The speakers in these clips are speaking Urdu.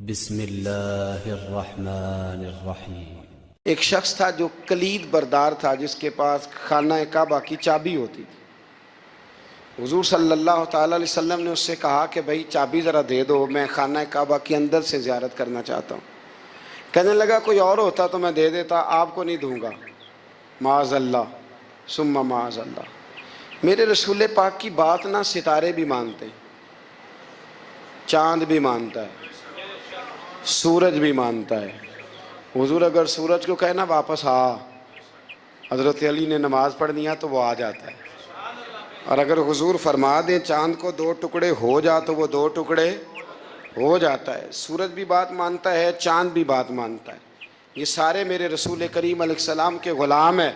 بسم اللہ الرحمن الرحیم۔ ایک شخص تھا جو کلید بردار تھا، جس کے پاس خانہ کعبہ کی چابی ہوتی تھی۔ حضور صلی اللہ تعالیٰ علیہ وسلم نے اس سے کہا کہ بھائی چابی ذرا دے دو، میں خانہ کعبہ کے اندر سے زیارت کرنا چاہتا ہوں۔ کہنے لگا کوئی اور ہوتا تو میں دے دیتا، آپ کو نہیں دوں گا۔ معاذ اللہ ثم معاذ اللہ۔ میرے رسول پاک کی بات نہ ستارے بھی مانتے ہیں، چاند بھی مانتا ہے، سورج بھی مانتا ہے۔ حضور اگر سورج کو کہنا واپس آ، حضرت علی نے نماز پڑھنی ہے تو وہ آ جاتا ہے، اور اگر حضور فرما دیں چاند کو دو ٹکڑے ہو جا تو وہ دو ٹکڑے ہو جاتا ہے۔ سورج بھی بات مانتا ہے، چاند بھی بات مانتا ہے۔ یہ سارے میرے رسول کریم علیہ السلام کے غلام ہیں۔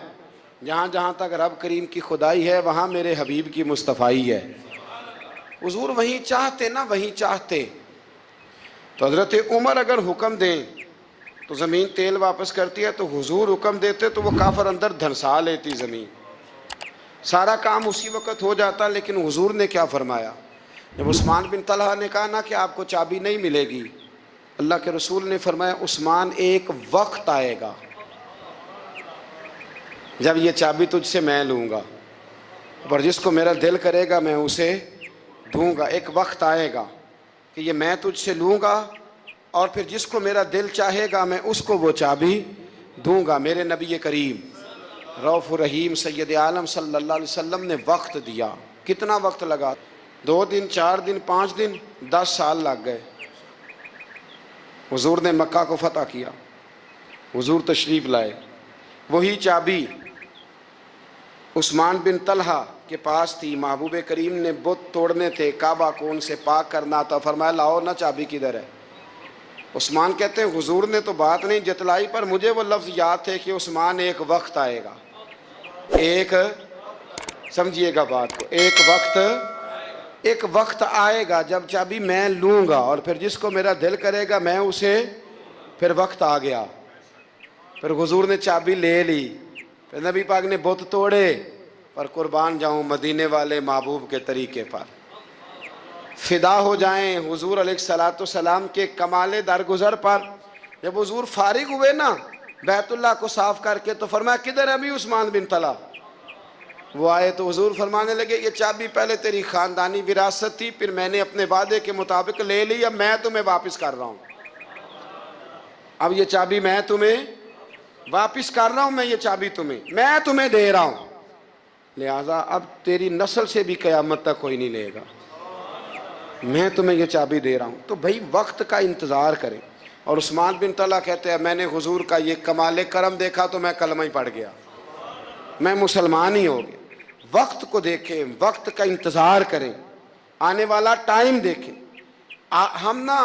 جہاں جہاں تک رب کریم کی خدائی ہے وہاں میرے حبیب کی مصطفائی ہے۔ حضور وہیں چاہتے نا وہیں چاہتے تو حضرت عمر اگر حکم دیں تو زمین تیل واپس کرتی ہے، تو حضور حکم دیتے تو وہ کافر اندر دھنسا لیتی زمین، سارا کام اسی وقت ہو جاتا۔ لیکن حضور نے کیا فرمایا؟ جب عثمان بن طلحہ نے کہا نا کہ آپ کو چابی نہیں ملے گی، اللہ کے رسول نے فرمایا عثمان ایک وقت آئے گا جب یہ چابی تجھ سے میں لوں گا، پر جس کو میرا دل کرے گا میں اسے دوں گا۔ ایک وقت آئے گا کہ یہ میں تجھ سے لوں گا، اور پھر جس کو میرا دل چاہے گا میں اس کو وہ چابی دوں گا۔ میرے نبی کریم رؤوف الرحیم سید عالم صلی اللہ علیہ وسلم نے وقت دیا۔ کتنا وقت لگا؟ 2 دن، 4 دن، 5 دن، 10 سال لگ گئے۔ حضور نے مکہ کو فتح کیا، حضور تشریف لائے، وہی چابی عثمان بن طلحہ کے پاس تھی۔ محبوب کریم نے بت توڑنے تھے، کعبہ کو ان سے پاک کرنا تھا، فرمایا لاؤ نا چابی کدھر ہے؟ عثمان کہتے ہیں حضور نے تو بات نہیں جتلائی، پر مجھے وہ لفظ یاد تھے کہ عثمان ایک وقت آئے گا، ایک سمجھیے گا بات کو، ایک وقت آئے گا جب چابی میں لوں گا، اور پھر جس کو میرا دل کرے گا میں اسے، پھر وقت آ گیا، پھر حضور نے چابی لے لی، پھر نبی پاک نے بت توڑے، پر قربان جاؤں مدینے والے محبوب کے طریقے پر فدا ہو جائیں حضور علیہ السلام کے کمال درگزر پر۔ جب حضور فارغ ہوئے نا بیت اللہ کو صاف کر کے، تو فرمایا کدھر ہے ابھی عثمان بن طلحہ؟ وہ آئے تو حضور فرمانے لگے یہ چابی پہلے تیری خاندانی وراثت تھی، پھر میں نے اپنے وعدے کے مطابق لے لی، اب میں تمہیں واپس کر رہا ہوں، اب یہ چابی میں تمہیں واپس کر رہا ہوں، میں یہ چابی میں تمہیں دے رہا ہوں، لہٰذا اب تیری نسل سے بھی قیامت تک کوئی نہیں لے گا، میں تمہیں یہ چابی دے رہا ہوں۔ تو بھائی وقت کا انتظار کریں۔ اور عثمان بن طلحہ کہتے ہیں میں نے حضور کا یہ کمال کرم دیکھا تو میں کلمہ ہی پڑھ گیا، میں مسلمان ہی ہو گیا۔ وقت کو دیکھیں، وقت کا انتظار کریں، آنے والا ٹائم دیکھیں۔ ہم نا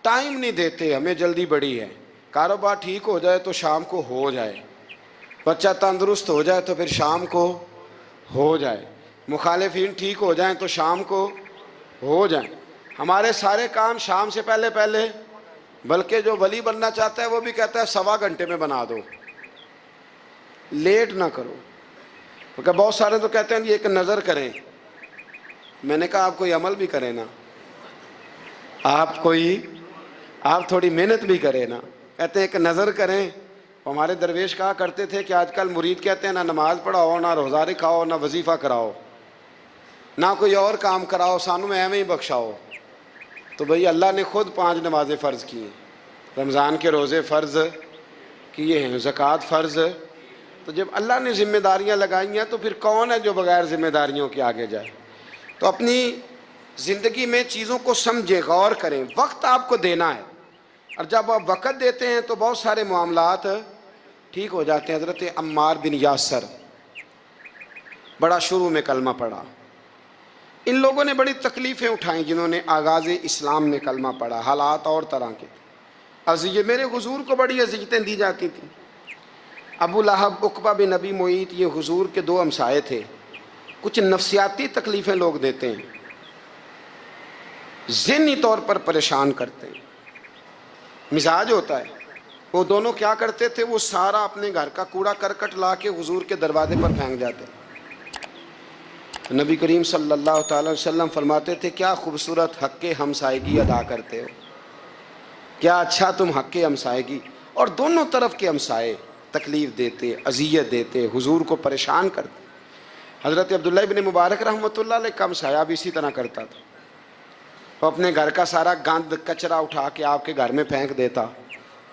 ٹائم نہیں دیتے، ہمیں جلدی بڑی ہے۔ کاروبار ٹھیک ہو جائے تو شام کو ہو جائے، بچہ تندرست ہو جائے تو پھر شام کو ہو جائے، مخالفین ٹھیک ہو جائیں تو شام کو ہو جائیں۔ ہمارے سارے کام شام سے پہلے بلکہ جو ولی بننا چاہتا ہے وہ بھی کہتا ہے 1.25 گھنٹے میں بنا دو، لیٹ نہ کرو۔ کیونکہ بہت سارے تو کہتے ہیں یہ ایک نظر کریں، میں نے کہا آپ کوئی عمل بھی کریں نا، آپ تھوڑی محنت بھی کریں نا۔ کہتے ہیں ایک نظر کریں۔ ہمارے درویش کہا کرتے تھے کہ آج کل مرید کہتے ہیں نہ نماز پڑھاؤ، نہ روزہ رکھاؤ، نہ وظیفہ کراؤ، نہ کوئی اور کام کراؤ، سانوں میں ایویں ہی بخشاؤ۔ تو بھئی اللہ نے خود 5 نمازیں فرض کی ہیں، رمضان کے روزے فرض کیے ہیں، زکوٰۃ فرض۔ تو جب اللہ نے ذمہ داریاں لگائی ہیں تو پھر کون ہے جو بغیر ذمہ داریوں کے آگے جائے؟ تو اپنی زندگی میں چیزوں کو سمجھے، غور کریں۔ وقت آپ کو دینا ہے، اور جب آپ وقت دیتے ہیں تو بہت سارے معاملات ٹھیک ہو جاتے ہیں۔ حضرت عمار بن یاسر بڑا شروع میں کلمہ پڑھا، ان لوگوں نے بڑی تکلیفیں اٹھائیں جنہوں نے آغاز اسلام میں کلمہ پڑھا، حالات اور طرح کے تھے۔ میرے حضور کو بڑی اذیتیں دی جاتی تھیں۔ ابو لہب، عقبہ بن ابی معیط، یہ حضور کے 2 ہمسائے تھے۔ کچھ نفسیاتی تکلیفیں لوگ دیتے ہیں، ذہنی طور پر پریشان کرتے ہیں، مزاج ہوتا ہے۔ وہ دونوں کیا کرتے تھے؟ وہ سارا اپنے گھر کا کوڑا کرکٹ لا کے حضور کے دروازے پر پھینک جاتے۔ نبی کریم صلی اللہ تعالی وسلم فرماتے تھے کیا خوبصورت حق ہمسائیگی ادا کرتے ہو۔ کیا اچھا تم حق کے ہمسائے کی، اور دونوں طرف کے ہمسائے تکلیف دیتے، اذیت دیتے، حضور کو پریشان کرتے۔ حضرت عبداللہ ابن مبارک رحمۃ اللہ علیہ کا ہمسایہ بھی اسی طرح کرتا تھا، وہ اپنے گھر کا سارا گند کچرا اٹھا کے آپ کے گھر میں پھینک دیتا۔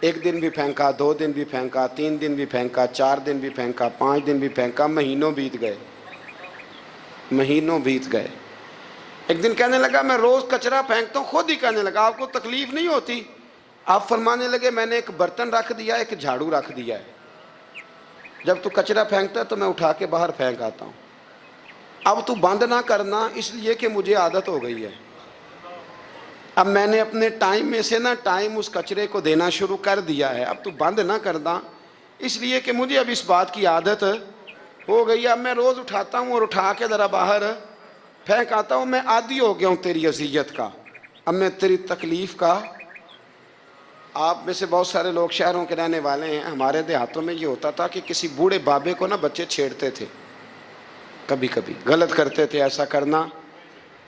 ایک دن بھی پھینکا، 2 دن بھی پھینکا، 3 دن بھی پھینکا، 4 دن بھی پھینکا، 5 دن بھی پھینکا، مہینوں بیت گئے، مہینوں بیت گئے۔ ایک دن کہنے لگا میں روز کچرا پھینکتا ہوں، خود ہی کہنے لگا آپ کو تکلیف نہیں ہوتی؟ آپ فرمانے لگے میں نے ایک برتن رکھ دیا، ایک جھاڑو رکھ دیا ہے، جب تو کچرا پھینکتا ہے تو میں اٹھا کے باہر پھینک آتا ہوں، اب تو بند نہ کرنا، اس لیے کہ مجھے عادت ہو گئی ہے، اب میں نے اپنے ٹائم میں سے ٹائم اس کچرے کو دینا شروع کر دیا ہے، اب تو بند نہ کرنا، اس لیے کہ مجھے اب اس بات کی عادت ہو گئی ہے، اب میں روز اٹھاتا ہوں اور اٹھا کے ذرا باہر پھینک آتا ہوں، میں عادی ہو گیا ہوں تیری اذیت کا، اب میں تیری تکلیف کا۔ آپ میں سے بہت سارے لوگ شہروں کے رہنے والے ہیں، ہمارے دیہاتوں میں یہ ہوتا تھا کہ کسی بوڑھے بابے کو بچے چھیڑتے تھے، کبھی کبھی غلط کرتے تھے، ایسا کرنا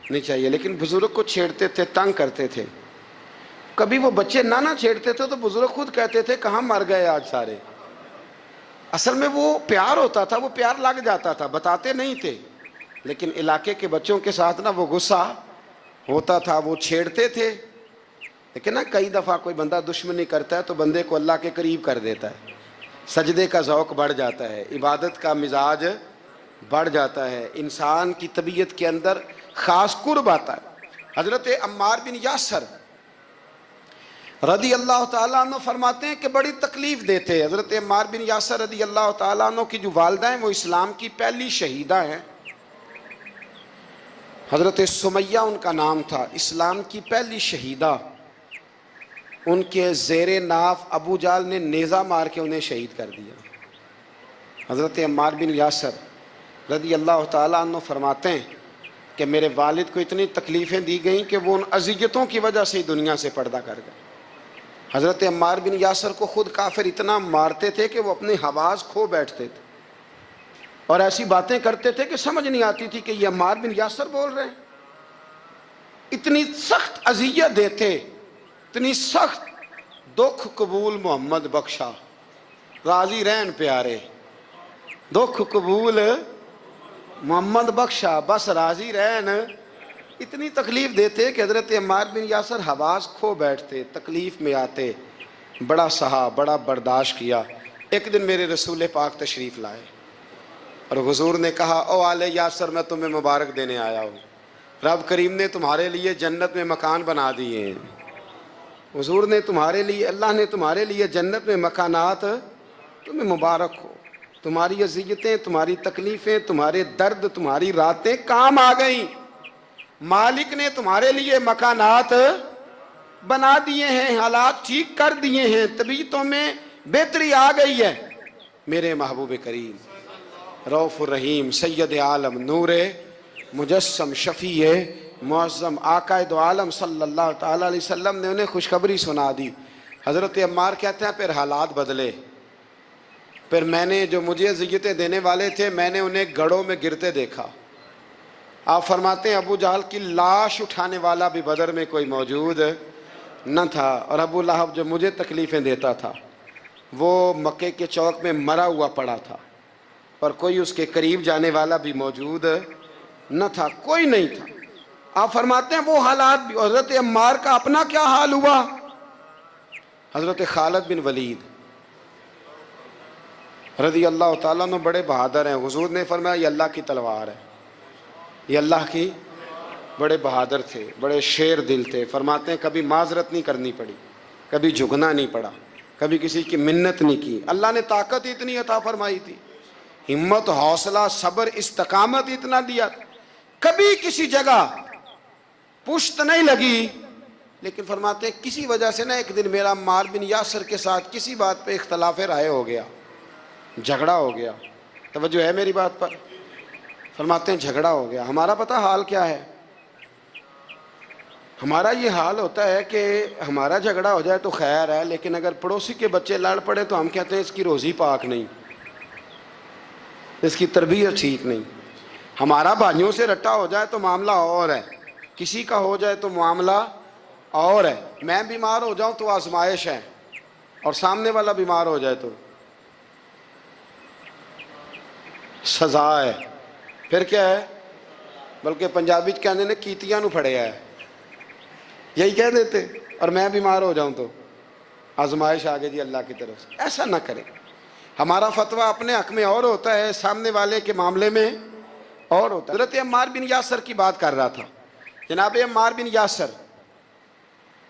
نہیں چاہیے، لیکن بزرگ کو چھیڑتے تھے، تنگ کرتے تھے، کبھی وہ بچے نہ چھیڑتے تھے تو بزرگ خود کہتے تھے کہاں مر گئے آج سارے، اصل میں وہ پیار ہوتا تھا، وہ پیار لگ جاتا تھا، بتاتے نہیں تھے، لیکن علاقے کے بچوں کے ساتھ وہ غصہ ہوتا تھا، وہ چھیڑتے تھے، لیکن کئی دفعہ کوئی بندہ دشمنی کرتا ہے تو بندے کو اللہ کے قریب کر دیتا ہے، سجدے کا ذوق بڑھ جاتا ہے، عبادت کا مزاج بڑھ جاتا ہے، انسان کی طبیعت کے اندر خاص قرب آتا ہے۔ حضرت عمار بن یاسر رضی اللہ تعالیٰ عنہ فرماتے ہیں کہ بڑی تکلیف دیتے۔ حضرت عمار بن یاسر رضی اللہ تعالیٰ عنہ کی جو والدہ ہیں وہ اسلام کی پہلی شہیدہ ہیں، حضرت سمیہ ان کا نام تھا، اسلام کی پہلی شہیدہ، ان کے زیر ناف ابو جال نے نیزہ مار کے انہیں شہید کر دیا۔ حضرت عمار بن یاسر رضی اللہ تعالیٰ عنہ فرماتے ہیں کہ میرے والد کو اتنی تکلیفیں دی گئیں کہ وہ ان اذیتوں کی وجہ سے دنیا سے پردہ کر گئے۔ حضرت عمار بن یاسر کو خود کافر اتنا مارتے تھے کہ وہ اپنے حواس کھو بیٹھتے تھے اور ایسی باتیں کرتے تھے کہ سمجھ نہیں آتی تھی کہ یہ عمار بن یاسر بول رہے ہیں، اتنی سخت اذیت دیتے، اتنی سخت۔ دکھ قبول محمد بخشا، راضی رہن پیارے، دکھ قبول محمد بخشا، بس راضی رہن۔ اتنی تکلیف دیتے کہ حضرت عمار بن یاسر حواس کھو بیٹھتے، تکلیف میں آتے، بڑا سہا، بڑا برداشت کیا۔ ایک دن میرے رسول پاک تشریف لائے اور حضور نے کہا او آل یاسر میں تمہیں مبارک دینے آیا ہوں، رب کریم نے تمہارے لیے جنت میں مکان بنا دیے ہیں، حضور نے تمہارے لیے، اللہ نے تمہارے لیے جنت میں مکانات، تمہیں مبارک ہو، تمہاری اذیتیں، تمہاری تکلیفیں، تمہارے درد، تمہاری راتیں کام آ گئیں، مالک نے تمہارے لیے مکانات بنا دیے ہیں، حالات ٹھیک کر دیے ہیں، طبیعتوں میں بہتری آ گئی ہے۔ میرے محبوب کریم رؤوف الرحیم سید عالم نور مجسم شفیع معظم آقا دو عالم صلی اللہ تعالیٰ علیہ وسلم نے انہیں خوشخبری سنا دی۔ حضرت عمار کہتے ہیں پھر حالات بدلے، پھر میں نے جو مجھے اذیتیں دینے والے تھے میں نے انہیں گڑھوں میں گرتے دیکھا۔ آپ فرماتے ہیں ابو جہل کی لاش اٹھانے والا بھی بدر میں کوئی موجود نہ تھا، اور ابو لہب جو مجھے تکلیفیں دیتا تھا وہ مکے کے چوک میں مرا ہوا پڑا تھا، اور کوئی اس کے قریب جانے والا بھی موجود نہ تھا، کوئی نہیں تھا۔ آپ فرماتے ہیں وہ حالات بھی۔ حضرت عمار کا اپنا کیا حال ہوا؟ حضرت خالد بن ولید رضی اللہ تعالیٰ عنہ بڑے بہادر ہیں، حضور نے فرمایا یہ اللہ کی تلوار ہے، یہ اللہ کی، بڑے بہادر تھے، بڑے شیر دل تھے۔ فرماتے ہیں کبھی معذرت نہیں کرنی پڑی، کبھی جھکنا نہیں پڑا، کبھی کسی کی منت نہیں کی، اللہ نے طاقت اتنی عطا فرمائی تھی، ہمت، حوصلہ، صبر، استقامت اتنا دیا، کبھی کسی جگہ پشت نہیں لگی۔ لیکن فرماتے ہیں کسی وجہ سے ایک دن میرا عمار بن یاسر کے ساتھ کسی بات پہ اختلاف رائے ہو گیا، جھگڑا ہو گیا۔ توجہ ہے میری بات پر؟ فرماتے ہیں جھگڑا ہو گیا۔ ہمارا پتہ حال کیا ہے؟ ہمارا یہ حال ہوتا ہے کہ ہمارا جھگڑا ہو جائے تو خیر ہے، لیکن اگر پڑوسی کے بچے لڑ پڑے تو ہم کہتے ہیں اس کی روزی پاک نہیں، اس کی تربیت ٹھیک نہیں۔ ہمارا بھائیوں سے رٹا ہو جائے تو معاملہ اور ہے، کسی کا ہو جائے تو معاملہ اور ہے میں بیمار ہو جاؤں تو آزمائش ہے، اور سامنے والا بیمار ہو جائے تو سزا ہے، پھر کیا ہے؟ بلکہ پنجابی کہنے نے کیتیاں نو پھڑیا ہے، یہی کہہ دیتے، اور میں بیمار ہو جاؤں تو آزمائش آگے جی اللہ کی طرف سے۔ ایسا نہ کرے، ہمارا فتویٰ اپنے حق میں اور ہوتا ہے، سامنے والے کے معاملے میں اور ہوتا ہے۔ حضرت عمار بن یاسر کی بات کر رہا تھا، جناب عمار بن یاسر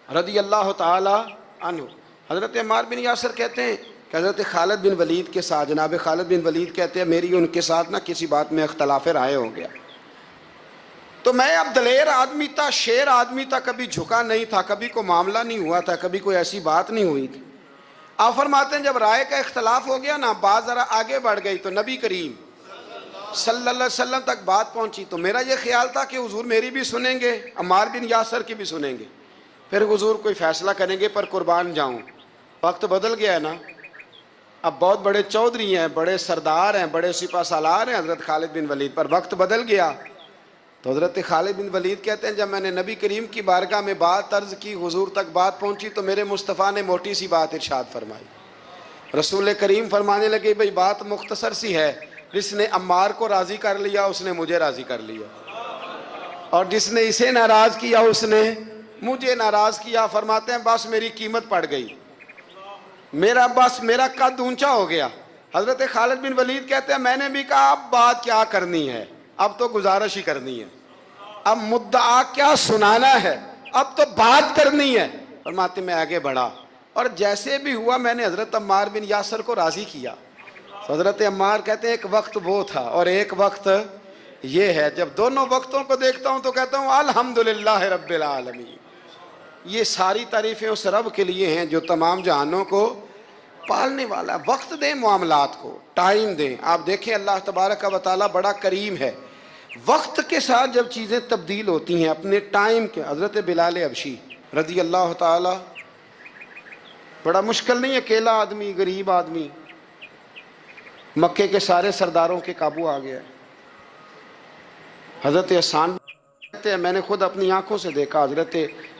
رضی اللہ تعالی عنہ، حضرت عمار بن یاسر کہتے ہیں کہ حضرت خالد بن ولید کے ساتھ، جناب خالد بن ولید کہتے ہیں میری ان کے ساتھ نہ کسی بات میں اختلاف رائے ہو گیا، تو میں اب دلیر آدمی تھا، شیر آدمی تھا، کبھی جھکا نہیں تھا، کبھی کوئی معاملہ نہیں ہوا تھا، کبھی کوئی ایسی بات نہیں ہوئی تھی۔ آپ فرماتے ہیں جب رائے کا اختلاف ہو گیا نا، بات ذرا آگے بڑھ گئی تو نبی کریم صلی اللہ علیہ وسلم تک بات پہنچی، تو میرا یہ خیال تھا کہ حضور میری بھی سنیں گے، عمار بن یاسر کی بھی سنیں گے، پھر حضور کوئی فیصلہ کریں گے، پر قربان جاؤں وقت بدل گیا ہے نا، اب بہت بڑے چودھری ہیں، بڑے سردار ہیں، بڑے سپہ سالار ہیں حضرت خالد بن ولید، پر وقت بدل گیا۔ تو حضرت خالد بن ولید کہتے ہیں جب میں نے نبی کریم کی بارگاہ میں بات عرض کی، حضور تک بات پہنچی، تو میرے مصطفیٰ نے موٹی سی بات ارشاد فرمائی۔ رسول کریم فرمانے لگے بھئی بات مختصر سی ہے، جس نے عمار کو راضی کر لیا اس نے مجھے راضی کر لیا، اور جس نے اسے ناراض کیا اس نے مجھے ناراض کیا۔ فرماتے ہیں بس میری قیمت پڑ گئی، میرا قد اونچا ہو گیا۔ حضرت خالد بن ولید کہتے ہیں میں نے بھی کہا اب بات کیا کرنی ہے، اب تو گزارش ہی کرنی ہے، اب مدعا کیا سنانا ہے، اب تو بات کرنی ہے۔ فرماتے میں آگے بڑھا، اور جیسے بھی ہوا میں نے حضرت عمار بن یاسر کو راضی کیا۔ تو حضرت عمار کہتے ہیں ایک وقت وہ تھا اور ایک وقت یہ ہے، جب دونوں وقتوں کو دیکھتا ہوں تو کہتا ہوں الحمدللہ رب العالمین، یہ ساری تعریفیں اس رب کے لیے ہیں جو تمام جہانوں کو پالنے والا ہے۔ وقت دیں معاملات کو، ٹائم دیں۔ آپ دیکھیں اللہ تبارک و تعالیٰ بڑا کریم ہے، وقت کے ساتھ جب چیزیں تبدیل ہوتی ہیں اپنے ٹائم کے۔ حضرت بلال حبشی رضی اللہ تعالی، بڑا مشکل نہیں، اکیلا آدمی، غریب آدمی، مکے کے سارے سرداروں کے قابو آ گیا۔ حضرت حسان کہتے ہیں میں نے خود اپنی آنکھوں سے دیکھا، حضرت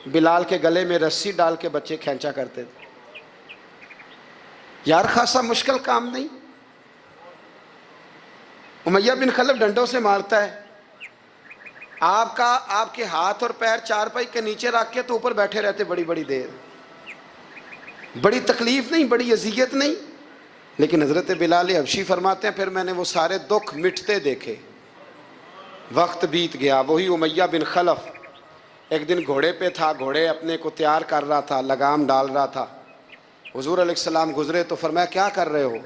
بلال کے گلے میں رسی ڈال کے بچے کھینچا کرتے تھے۔ یار خاصا مشکل کام نہیں۔ امیہ بن خلف ڈنڈوں سے مارتا ہے، آپ کے ہاتھ اور پیر چارپائی کے نیچے رکھ کے تو اوپر بیٹھے رہتے بڑی بڑی دیر، بڑی تکلیف نہیں، بڑی اذیت نہیں، لیکن حضرت بلال حبشی فرماتے ہیں پھر میں نے وہ سارے دکھ مٹتے دیکھے، وقت بیت گیا۔ وہی امیہ بن خلف ایک دن گھوڑے پہ تھا، گھوڑے اپنے کو تیار کر رہا تھا، لگام ڈال رہا تھا، حضور علیہ السلام گزرے تو فرمایا کیا کر رہے ہو؟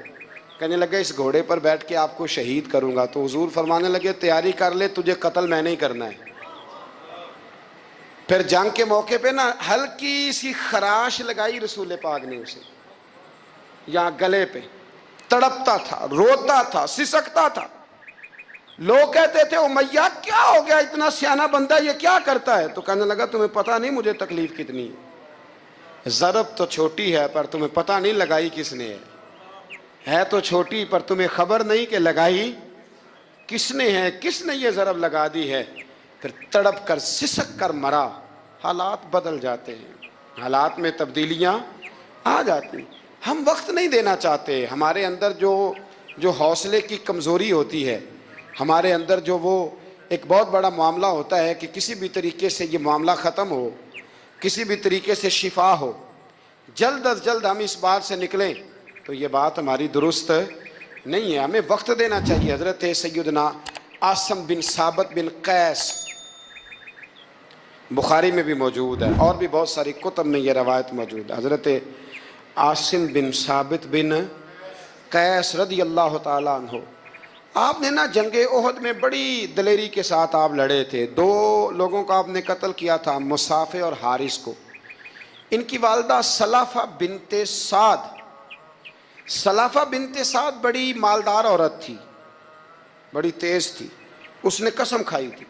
کہنے لگے اس گھوڑے پر بیٹھ کے آپ کو شہید کروں گا۔ تو حضور فرمانے لگے تیاری کر لے، تجھے قتل میں نہیں کرنا ہے۔ پھر جنگ کے موقع پہ نا ہلکی سی خراش لگائی رسول پاک نے اسے، یہاں گلے پہ، تڑپتا تھا، روتا تھا، سسکتا تھا۔ لوگ کہتے تھے امیہ کیا ہو گیا، اتنا سیانہ بندہ یہ کیا کرتا ہے؟ تو کہنے لگا تمہیں پتہ نہیں مجھے تکلیف کتنی ہے، ضرب تو چھوٹی ہے پر تمہیں پتہ نہیں لگائی کس نے ہے تو چھوٹی پر تمہیں خبر نہیں کہ لگائی کس نے ہے، کس نے یہ ضرب لگا دی ہے۔ پھر تڑپ کر سسک کر مرا۔ حالات بدل جاتے ہیں، حالات میں تبدیلیاں آ جاتی ہیں۔ ہم وقت نہیں دینا چاہتے، ہمارے اندر جو حوصلے کی کمزوری ہوتی ہے، ہمارے اندر جو وہ ایک بہت بڑا معاملہ ہوتا ہے کہ کسی بھی طریقے سے یہ معاملہ ختم ہو، کسی بھی طریقے سے شفا ہو، جلد از جلد ہم اس بات سے نکلیں، تو یہ بات ہماری درست نہیں ہے، ہمیں وقت دینا چاہیے۔ حضرت سیدنا عاصم بن ثابت بن قیس بخاری میں بھی موجود ہے، اور بھی بہت ساری کتب میں یہ روایت موجود ہے۔ حضرت عاصم بن ثابت بن قیس رضی اللہ تعالیٰ عنہ، آپ نے نا جنگ احد میں بڑی دلیری کے ساتھ آپ لڑے تھے۔ دو لوگوں کو آپ نے قتل کیا تھا، مصافے اور حارث کو۔ ان کی والدہ سلافہ بنت سعد، سلافہ بنت سعد بڑی مالدار عورت تھی، بڑی تیز تھی۔ اس نے قسم کھائی تھی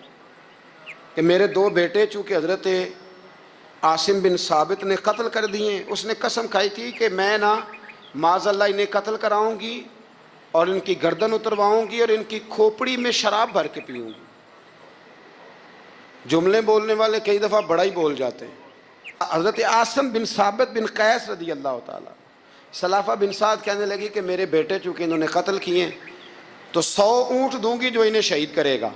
کہ میرے دو بیٹے چونکہ حضرت عاصم بن ثابت نے قتل کر دیے، اس نے قسم کھائی تھی کہ میں نا معاذ اللہ انہیں قتل کراؤں گی اور ان کی گردن اترواؤں گی اور ان کی کھوپڑی میں شراب بھر کے پیوں گی۔ جملے بولنے والے کئی دفعہ بڑا ہی بول جاتے ہیں، حضرت عاصم بن ثابت بن قیس رضی اللہ تعالیٰ، سلافہ بن سعد کہنے لگی کہ میرے بیٹے چونکہ انہوں نے قتل کیے ہیں تو 100 اونٹ دوں گی جو انہیں شہید کرے گا،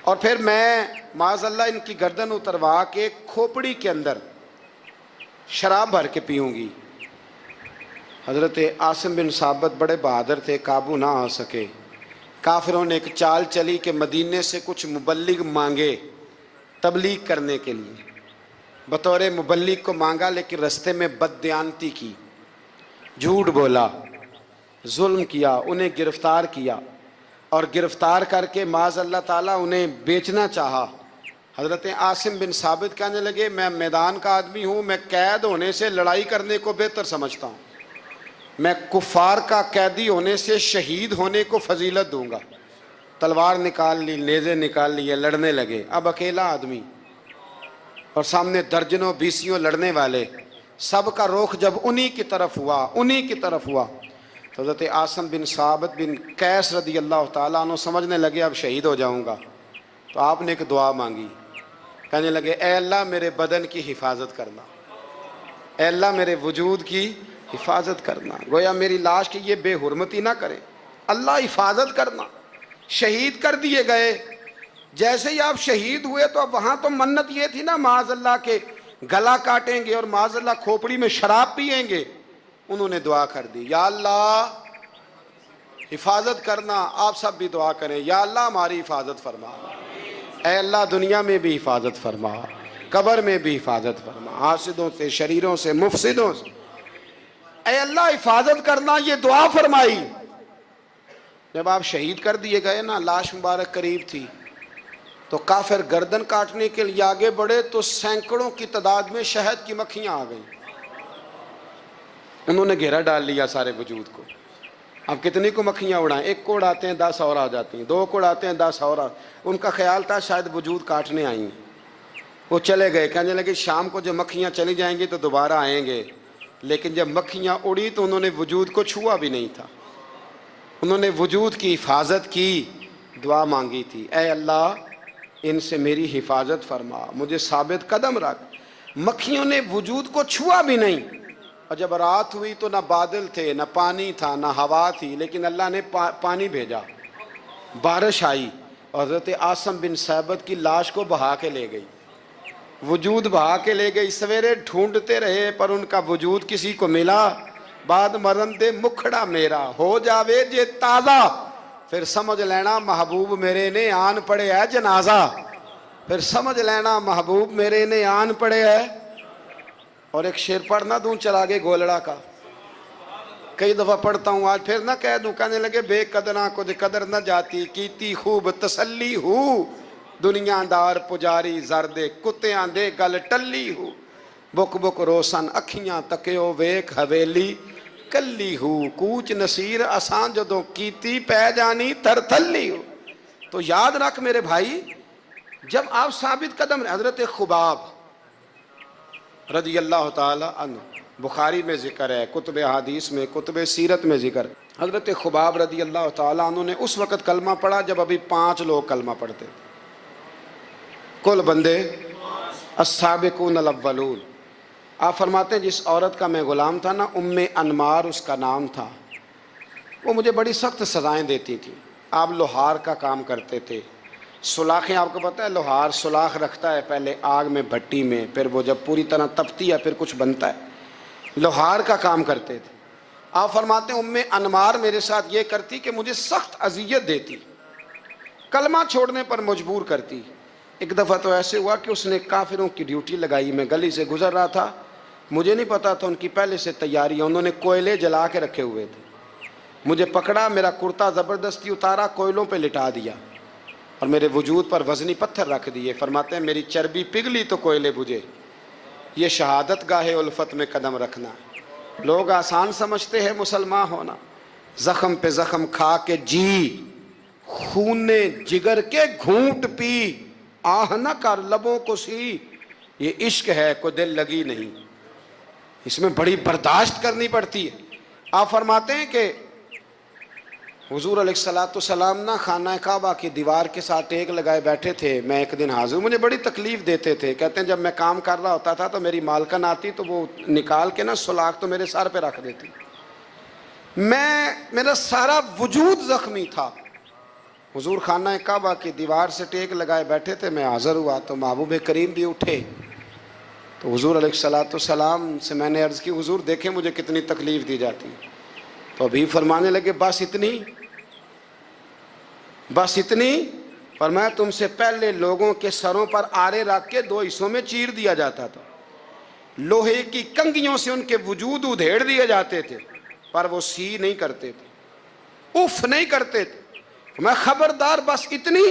اور پھر میں معاذ اللہ ان کی گردن اتروا کے کھوپڑی کے اندر شراب بھر کے پیوں گی۔ حضرت عاصم بن ثابت بڑے بہادر تھے، قابو نہ آ سکے۔ کافروں نے ایک چال چلی کہ مدینے سے کچھ مبلغ مانگے تبلیغ کرنے کے لیے، بطور مبلغ کو مانگا لیکن رستے میں بددیانتی کی، جھوٹ بولا، ظلم کیا، انہیں گرفتار کیا، اور گرفتار کر کے معاذ اللہ تعالیٰ انہیں بیچنا چاہا۔ حضرت عاصم بن ثابت کہنے لگے میں میدان کا آدمی ہوں، میں قید ہونے سے لڑائی کرنے کو بہتر سمجھتا ہوں، میں کفار کا قیدی ہونے سے شہید ہونے کو فضیلت دوں گا۔ تلوار نکال لی، نیزے نکال لیے، لڑنے لگے۔ اب اکیلا آدمی اور سامنے درجنوں بیسیوں لڑنے والے، سب کا رخ جب انہی کی طرف ہوا تو حضرت عاصم بن ثابت بن قیس رضی اللہ تعالیٰ عنہ سمجھنے لگے اب شہید ہو جاؤں گا، تو آپ نے ایک دعا مانگی، کہنے لگے اے اللہ میرے بدن کی حفاظت کرنا، اے اللہ میرے وجود کی حفاظت کرنا، گویا میری لاش کی یہ بے حرمتی نہ کریں، اللہ حفاظت کرنا۔ شہید کر دیے گئے۔ جیسے ہی آپ شہید ہوئے تو اب وہاں تو منت یہ تھی نا معاذ اللہ کے گلا کاٹیں گے اور معاذ اللہ کھوپڑی میں شراب پئیں گے۔ انہوں نے دعا کر دی، یا اللہ حفاظت کرنا۔ آپ سب بھی دعا کریں، یا اللہ ہماری حفاظت فرما، اے اللہ دنیا میں بھی حفاظت فرما، قبر میں بھی حفاظت فرما، حاسدوں سے، شریروں سے، مفسدوں سے، اے اللہ حفاظت کرنا۔ یہ دعا فرمائی۔ جب آپ شہید کر دیے گئے نا، لاش مبارک قریب تھی، تو کافر گردن کاٹنے کے لیے آگے بڑھے تو سینکڑوں کی تعداد میں شہد کی مکھیاں آ گئیں۔ انہوں نے گھیرا ڈال لیا سارے وجود کو۔ اب کتنی کو مکھیاں اڑائیں؟ ایک کو اڑاتے ہیں 10 اور آ جاتی ہیں، 2 کو اڑاتے ہیں 10 اور ان کا خیال تھا شاید وجود کاٹنے آئی ہیں۔ وہ چلے گئے، کہنے لگے شام کو جب مکھیاں چلی جائیں گی تو دوبارہ آئیں گے۔ لیکن جب مکھیاں اڑی تو انہوں نے وجود کو چھوا بھی نہیں تھا، انہوں نے وجود کی حفاظت کی، دعا مانگی تھی، اے اللہ ان سے میری حفاظت فرما، مجھے ثابت قدم رکھ۔ مکھیوں نے وجود کو چھوا بھی نہیں، اور جب رات ہوئی تو نہ بادل تھے، نہ پانی تھا، نہ ہوا تھی، لیکن اللہ نے پانی بھیجا، بارش آئی، اور حضرت عاصم بن ثابت کی لاش کو بہا کے لے گئی، وجود بہا کے لے گئی۔ سویرے ڈھونڈتے رہے پر ان کا وجود کسی کو ملا۔ بعد مرن دے مکھڑا میرا ہو جاوے جے تازہ، پھر سمجھ لینا محبوب میرے نے آن پڑے ہے جنازہ، پھر سمجھ لینا محبوب میرے نے آن پڑے ہے۔ اور ایک شعر پڑھنا دوں چلا گے گولڑا کا، کئی دفعہ پڑھتا ہوں، آج پھر نہ کہہ دوں۔ کہنے لگے بے قدراں کو قدر نہ جاتی، کیتی خوب تسلی ہو، دنیا دار پجاری زردے کتیاں دے گل ٹلی ہو، بک بک روسن اکھیاں تکیو ویک حویلی کلی ہو، کوچ نصیر آسان جدوں کیتی پہ جانی تر تھلی ہو۔ تو یاد رکھ میرے بھائی، جب آپ ثابت قدم، حضرت خباب رضی اللہ تعالی عنہ، بخاری میں ذکر ہے، کتب حدیث میں، کتب سیرت میں ذکر ہے، حضرت خباب رضی اللہ تعالی عنہ نے اس وقت کلمہ پڑھا جب ابھی 5 لوگ کلمہ پڑھتے تھے، کل بندے السابقون الاولون۔ آپ فرماتے ہیں جس عورت کا میں غلام تھا نا، ام انمار اس کا نام تھا، وہ مجھے بڑی سخت سزائیں دیتی تھی۔ آپ لوہار کا کام کرتے تھے، سلاخیں، آپ کو پتہ ہے لوہار سلاخ رکھتا ہے پہلے آگ میں بھٹی میں، پھر وہ جب پوری طرح تپتی ہے پھر کچھ بنتا ہے، لوہار کا کام کرتے تھے۔ آپ فرماتے ہیں ام انمار میرے ساتھ یہ کرتی کہ مجھے سخت اذیت دیتی، کلمہ چھوڑنے پر مجبور کرتی۔ ایک دفعہ تو ایسے ہوا کہ اس نے کافروں کی ڈیوٹی لگائی، میں گلی سے گزر رہا تھا، مجھے نہیں پتا تھا ان کی پہلے سے تیاری ہے، انہوں نے کوئلے جلا کے رکھے ہوئے تھے، مجھے پکڑا، میرا کرتا زبردستی اتارا، کوئلوں پہ لٹا دیا اور میرے وجود پر وزنی پتھر رکھ دیے۔ فرماتے ہیں میری چربی پگھلی تو کوئلے بجھے۔ یہ شہادت گاہ الفت میں قدم رکھنا۔ لوگ آسان سمجھتے ہیں مسلمان ہونا، زخم پہ زخم کھا کے جی، خون جگر کے گھونٹ پی، آہ نہ کر لبوں کو سی، یہ عشق ہے کوئی دل لگی نہیں، اس میں بڑی برداشت کرنی پڑتی ہے۔ آپ فرماتے ہیں کہ حضور علیہ الصلوۃ والسلام نا خانہ کعبہ کی دیوار کے ساتھ ٹیک لگائے بیٹھے تھے. میں ایک دن حاضر، مجھے بڑی تکلیف دیتے تھے. کہتے ہیں جب میں کام کر رہا ہوتا تھا تو میری مالکن آتی تو وہ نکال کے نا سلاخ تو میرے سر پہ رکھ دیتی. میرا سارا وجود زخمی تھا. حضور خانہ کعبہ کی دیوار سے ٹیک لگائے بیٹھے تھے، میں حاضر ہوا تو محبوب کریم بھی اٹھے. تو حضور علیہ الصلوۃ والسلام سے میں نے عرض کی حضور دیکھیں مجھے کتنی تکلیف دی جاتی. تو ابھی فرمانے لگے بس اتنی. فرمایا تم سے پہلے لوگوں کے سروں پر آرے رکھ کے 2 حصوں میں چیر دیا جاتا تھا، لوہے کی کنگھیوں سے ان کے وجود ادھیڑ دیے جاتے تھے، پر وہ سی نہیں کرتے تھے، اف نہیں کرتے تھے. میں خبردار بس اتنی.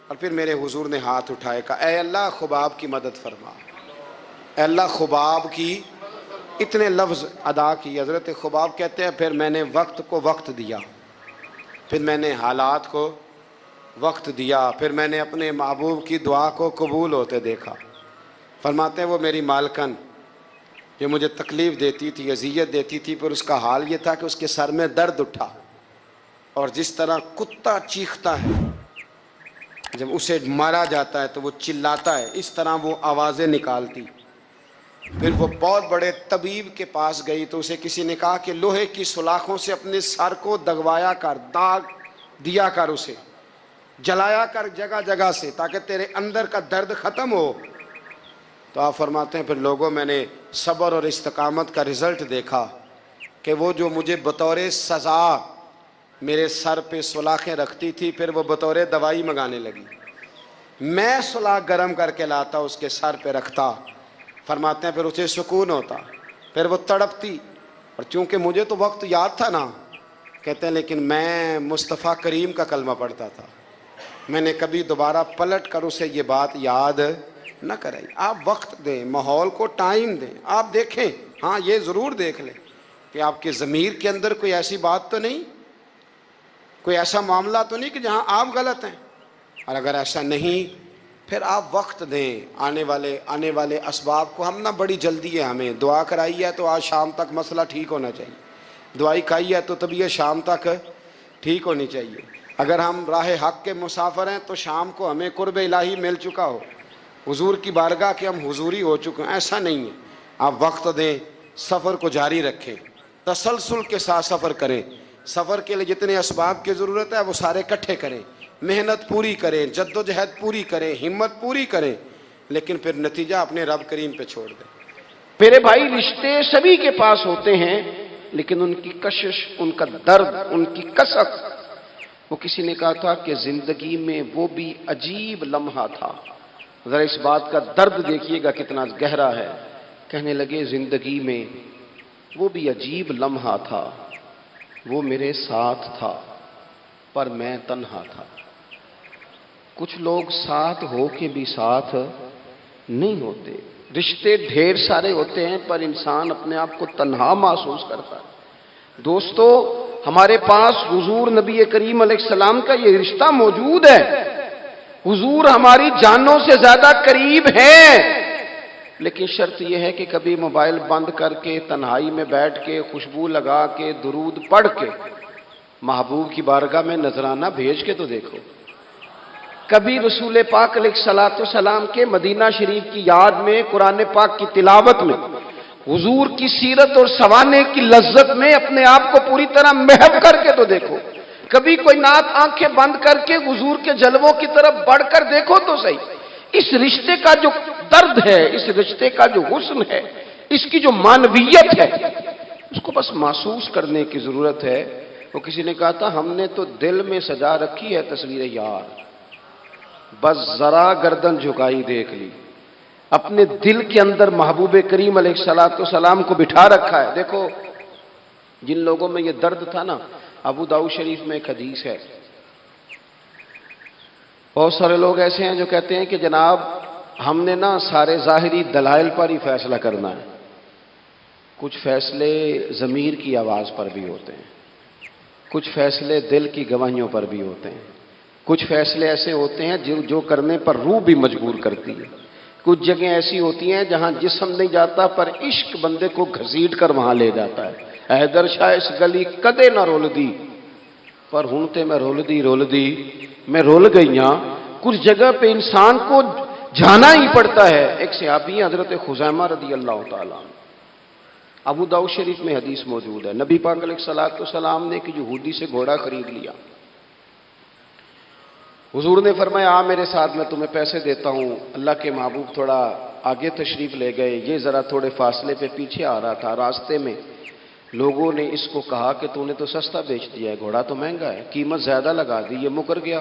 اور پھر میرے حضور نے ہاتھ اٹھائے کہا اے اللہ خباب کی مدد فرما. اے اللہ خباب کی اتنے لفظ ادا کی. حضرت خباب کہتے ہیں پھر میں نے وقت کو وقت دیا، پھر میں نے حالات کو وقت دیا، پھر میں نے اپنے محبوب کی دعا کو قبول ہوتے دیکھا. فرماتے ہیں وہ میری مالکن جو مجھے تکلیف دیتی تھی، اذیت دیتی تھی، پھر اس کا حال یہ تھا کہ اس کے سر میں درد اٹھا، اور جس طرح کتا چیختا ہے جب اسے مارا جاتا ہے تو وہ چلاتا ہے، اس طرح وہ آوازیں نکالتی. پھر وہ بہت بڑے طبیب کے پاس گئی تو اسے کسی نے کہا کہ لوہے کی سلاخوں سے اپنے سر کو دگوایا کر، داغ دیا کر، اسے جلایا کر جگہ جگہ سے تاکہ تیرے اندر کا درد ختم ہو. تو آپ فرماتے ہیں پھر لوگوں میں نے صبر اور استقامت کا رزلٹ دیکھا کہ وہ جو مجھے بطور سزا میرے سر پہ سلاخیں رکھتی تھی پھر وہ بطور دوائی منگانے لگی. میں سلاخ گرم کر کے لاتا اس کے سر پہ رکھتا. فرماتے ہیں پھر اسے سکون ہوتا، پھر وہ تڑپتی. اور چونکہ مجھے تو وقت یاد تھا نا، کہتے ہیں لیکن میں مصطفیٰ کریم کا کلمہ پڑھتا تھا، میں نے کبھی دوبارہ پلٹ کر اسے یہ بات یاد نہ کرائی. آپ وقت دیں، ماحول کو ٹائم دیں. آپ دیکھیں، ہاں یہ ضرور دیکھ لیں کہ آپ کے ضمیر کے اندر کوئی ایسی بات تو نہیں، کوئی ایسا معاملہ تو نہیں کہ جہاں آپ غلط ہیں. اور اگر ایسا نہیں پھر آپ وقت دیں آنے والے اسباب کو. ہم نہ بڑی جلدی ہے، ہمیں دعا کرائی ہے تو آج شام تک مسئلہ ٹھیک ہونا چاہیے، دعائی کھائی ہے تو طبیعت شام تک ٹھیک ہونی چاہیے. اگر ہم راہ حق کے مسافر ہیں تو شام کو ہمیں قرب الہی مل چکا ہو، حضور کی بارگاہ کے ہم حضوری ہو چکے ہیں. ایسا نہیں ہے. آپ وقت دیں، سفر کو جاری رکھیں، تسلسل کے ساتھ سفر کریں. سفر کے لیے جتنے اسباب کی ضرورت ہے وہ سارے اکٹھے کریں، محنت پوری کریں، جد و جہد پوری کریں، ہمت پوری کریں، لیکن پھر نتیجہ اپنے رب کریم پہ چھوڑ دیں. میرے بھائی رشتے سبھی کے پاس ہوتے ہیں، لیکن ان کی کشش، ان کا درد، ان کی کسک. وہ کسی نے کہا تھا کہ زندگی میں وہ بھی عجیب لمحہ تھا. ذرا اس بات کا درد دیکھیے گا کتنا گہرا ہے. کہنے لگے زندگی میں وہ بھی عجیب لمحہ تھا، وہ میرے ساتھ تھا پر میں تنہا تھا. کچھ لوگ ساتھ ہو کے بھی ساتھ نہیں ہوتے. رشتے ڈھیر سارے ہوتے ہیں پر انسان اپنے آپ کو تنہا محسوس کرتا ہے. دوستو ہمارے پاس حضور نبی کریم علیہ السلام کا یہ رشتہ موجود ہے. حضور ہماری جانوں سے زیادہ قریب ہیں، لیکن شرط یہ ہے کہ کبھی موبائل بند کر کے تنہائی میں بیٹھ کے خوشبو لگا کے درود پڑھ کے محبوب کی بارگاہ میں نذرانہ بھیج کے تو دیکھو. کبھی رسول پاک علیہ الصلوۃ والسلام کے مدینہ شریف کی یاد میں، قرآن پاک کی تلاوت میں، حضور کی سیرت اور سوانے کی لذت میں اپنے آپ کو پوری طرح محو کر کے تو دیکھو. کبھی کوئی نات آنکھیں بند کر کے حضور کے جلووں کی طرف بڑھ کر دیکھو تو صحیح. اس رشتے کا جو درد ہے، اس رشتے کا جو حسن ہے، اس کی جو معنویت ہے، اس کو بس محسوس کرنے کی ضرورت ہے. وہ کسی نے کہا تھا ہم نے تو دل میں سجا رکھی ہے تصویر یار، بس ذرا گردن جھکائی دیکھ لی. اپنے دل کے اندر محبوب کریم علیہ الصلوۃ والسلام کو بٹھا رکھا ہے. دیکھو جن لوگوں میں یہ درد تھا نا، ابو داؤد شریف میں ایک حدیث ہے. بہت سارے لوگ ایسے ہیں جو کہتے ہیں کہ جناب ہم نے نا سارے ظاہری دلائل پر ہی فیصلہ کرنا ہے. کچھ فیصلے ضمیر کی آواز پر بھی ہوتے ہیں، کچھ فیصلے دل کی گواہیوں پر بھی ہوتے ہیں، کچھ فیصلے ایسے ہوتے ہیں جو کرنے پر روح بھی مجبور کرتی ہے. کچھ جگہیں ایسی ہوتی ہیں جہاں جسم نہیں جاتا پر عشق بندے کو گھسیٹ کر وہاں لے جاتا ہے. حیدر شاہ اس گلی کدے نہ رول دی، پر ہوں تے میں رول دی میں رول گئی ہاں. کچھ جگہ پہ انسان کو جانا ہی پڑتا ہے. ایک صحابی حضرت خزیمہ رضی اللہ تعالیٰ عنہ، ابو داؤد شریف میں حدیث موجود ہے. نبی پاک علیہ الصلوۃ والسلام نے ایک یہودی سے گھوڑا خرید لیا. حضور نے فرمایا آ میرے ساتھ، میں تمہیں پیسے دیتا ہوں. اللہ کے محبوب تھوڑا آگے تشریف لے گئے. یہ ذرا تھوڑے فاصلے پہ پیچھے آ رہا تھا. راستے میں لوگوں نے اس کو کہا کہ تو نے تو سستا بیچ دیا ہے، گھوڑا تو مہنگا ہے، قیمت زیادہ لگا دی. یہ مکر گیا.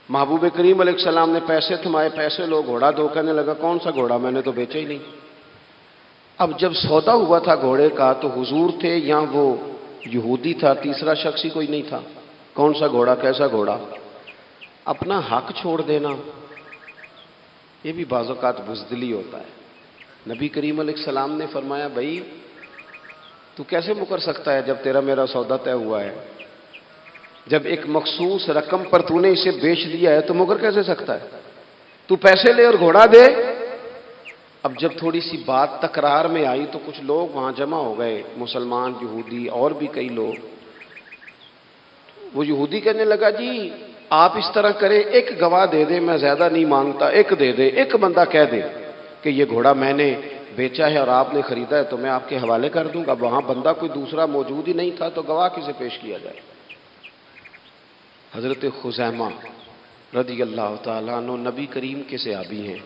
محبوب کریم علیہ السلام نے پیسے تھمائے، پیسے لو، گھوڑا دو. کہنے لگا کون سا گھوڑا، میں نے تو بیچا ہی نہیں. اب جب سودا ہوا تھا گھوڑے کا تو حضور تھے یا وہ یہودی تھا، تیسرا شخص ہی کوئی نہیں تھا. کون سا گھوڑا، کیسا گھوڑا. اپنا حق چھوڑ دینا یہ بھی بعض اوقات بزدلی ہوتا ہے. نبی کریم علیہ السلام نے فرمایا بھائی تو کیسے مکر سکتا ہے جب تیرا میرا سودا طے ہوا ہے. جب ایک مخصوص رقم پر تو نے اسے بیچ دیا ہے تو مکر کیسے سکتا ہے. تو پیسے لے اور گھوڑا دے. اب جب تھوڑی سی بات تکرار میں آئی تو کچھ لوگ وہاں جمع ہو گئے، مسلمان، یہودی اور بھی کئی لوگ. وہ یہودی کہنے لگا جی آپ اس طرح کریں، ایک گواہ دے دے، میں زیادہ نہیں مانگتا، ایک دے دے، ایک بندہ کہہ دے کہ یہ گھوڑا میں نے بیچا ہے اور آپ نے خریدا ہے تو میں آپ کے حوالے کر دوں گا. وہاں بندہ کوئی دوسرا موجود ہی نہیں تھا تو گواہ کسے پیش کیا جائے. حضرت خزیمہ رضی اللہ تعالیٰ عنہ نبی کریم کے صحابی ہیں.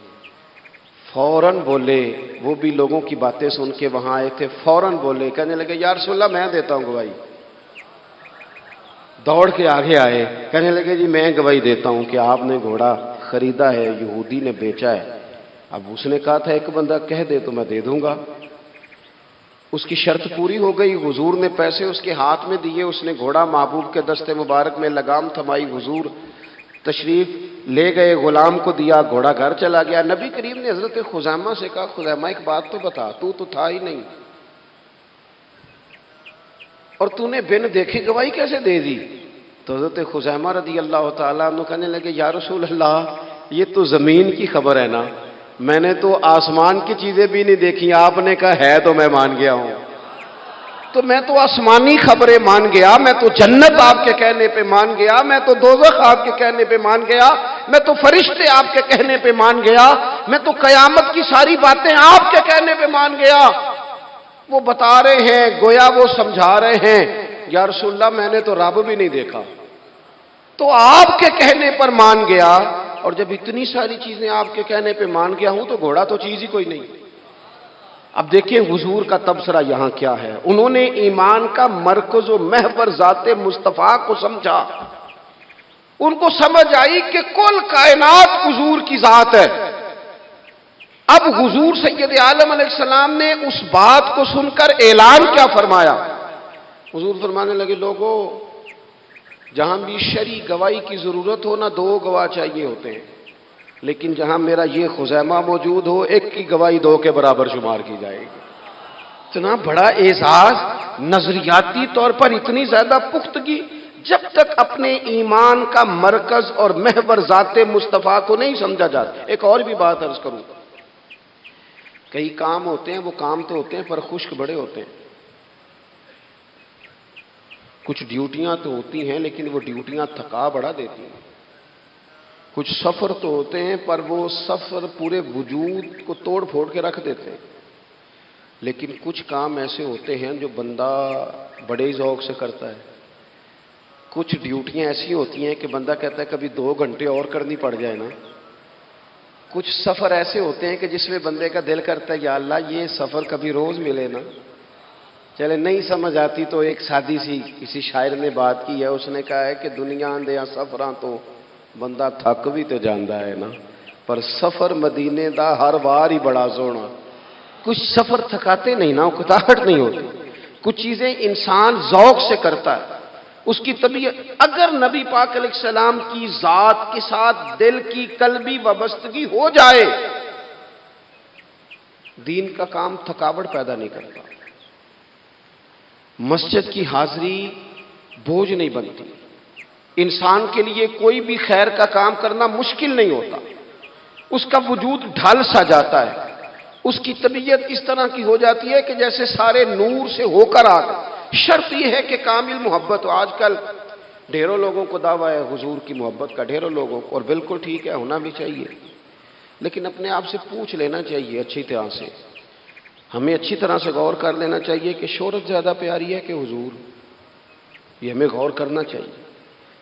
فوراً بولے، وہ بھی لوگوں کی باتیں سن کے وہاں آئے تھے. فوراً بولے، کہنے لگے یا رسول اللہ میں دیتا ہوں گواہی. دوڑ کے آگے آئے، کہنے لگے جی میں گواہی دیتا ہوں کہ آپ نے گھوڑا خریدا ہے، یہودی نے بیچا ہے. اب اس نے کہا تھا ایک بندہ کہہ دے تو میں دے دوں گا. اس کی شرط پوری ہو گئی. حضور نے پیسے اس کے ہاتھ میں دیے. اس نے گھوڑا محبوب کے دستے مبارک میں لگام تھمائی. حضور تشریف لے گئے، غلام کو دیا، گھوڑا گھر چلا گیا. نبی کریم نے حضرت خزیمہ سے کہا خزیمہ ایک بات تو بتا، تو تھا ہی نہیں اور تو نے بن دیکھے گواہی کیسے دے دی. تو حضرت خزیمہ رضی اللہ تعالیٰ عنہ کہنے لگے یا رسول اللہ یہ تو زمین کی خبر ہے نا، میں نے تو آسمان کی چیزیں بھی نہیں دیکھی، آپ نے کہا ہے تو میں مان گیا ہوں. تو میں تو آسمانی خبریں مان گیا، میں تو جنت آپ کے کہنے پہ مان گیا، میں تو دوزخ آپ کے کہنے پہ مان گیا، میں تو فرشتے آپ کے کہنے پہ مان گیا، میں تو قیامت کی ساری باتیں آپ کے کہنے پہ مان گیا. وہ بتا رہے ہیں گویا وہ سمجھا رہے ہیں یا رسول اللہ میں نے تو رب بھی نہیں دیکھا، تو آپ کے کہنے پر مان گیا. اور جب اتنی ساری چیزیں آپ کے کہنے پہ مان گیا ہوں تو گھوڑا تو چیز ہی کوئی نہیں. اب دیکھیں حضور کا تبصرہ یہاں کیا ہے. انہوں نے ایمان کا مرکز و محور ذات مصطفیٰ کو سمجھا. ان کو سمجھ آئی کہ کل کائنات حضور کی ذات ہے. اب حضور سید عالم علیہ السلام نے اس بات کو سن کر اعلان کیا فرمایا. حضور فرمانے لگے لوگوں جہاں بھی شرعی گواہی کی ضرورت ہو نہ دو گواہ چاہیے ہوتے ہیں، لیکن جہاں میرا یہ خزیمہ موجود ہو ایک کی گواہی دو کے برابر شمار کی جائے گی. اتنا بڑا اعزاز، نظریاتی طور پر اتنی زیادہ پختگی. جب تک اپنے ایمان کا مرکز اور محور ذات مصطفیٰ کو نہیں سمجھا جاتا. ایک اور بھی بات عرض کروں، کئی کام ہوتے ہیں وہ کام تو ہوتے ہیں پر خشک بڑے ہوتے ہیں. کچھ ڈیوٹیاں تو ہوتی ہیں لیکن وہ ڈیوٹیاں تھکا بڑا دیتی ہیں. کچھ سفر تو ہوتے ہیں پر وہ سفر پورے وجود کو توڑ پھوڑ کے رکھ دیتے ہیں. لیکن کچھ کام ایسے ہوتے ہیں جو بندہ بڑے ذوق سے کرتا ہے. کچھ ڈیوٹیاں ایسی ہوتی ہیں کہ بندہ کہتا ہے کبھی 2 گھنٹے اور کرنی پڑ جائے نا. کچھ سفر ایسے ہوتے ہیں کہ جس میں بندے کا دل کرتا ہے یا اللہ یہ سفر کبھی روز ملے نا. چلے نہیں سمجھ آتی تو ایک سادی سی کسی شاعر نے بات کی ہے. اس نے کہا ہے کہ دنیا دیا سفراں تو بندہ تھک بھی تو جاندا ہے نا، پر سفر مدینے دا ہر وار ہی بڑا سونا. کچھ سفر تھکاتے نہیں نا، اکتاہٹ نہیں ہوتی. کچھ چیزیں انسان ذوق سے کرتا ہے. اس کی طبیعت اگر نبی پاک علیہ السلام کی ذات کے ساتھ دل کی قلبی وابستگی ہو جائے، دین کا کام تھکاوٹ پیدا نہیں کرتا. مسجد کی حاضری بوجھ نہیں بنتی. انسان کے لیے کوئی بھی خیر کا کام کرنا مشکل نہیں ہوتا. اس کا وجود ڈھل سا جاتا ہے. اس کی طبیعت اس طرح کی ہو جاتی ہے کہ جیسے سارے نور سے ہو کر آ گئے. شرط یہ ہے کہ کامل محبت ہو۔ آج کل ڈھیروں لوگوں کو دعویٰ ہے حضور کی محبت کا، ڈھیروں لوگوں کو، اور بالکل ٹھیک ہے، ہونا بھی چاہیے، لیکن اپنے آپ سے پوچھ لینا چاہیے اچھی طرح سے، ہمیں اچھی طرح سے غور کر لینا چاہیے کہ شہرت زیادہ پیاری ہے کہ حضور؟ یہ ہمیں غور کرنا چاہیے۔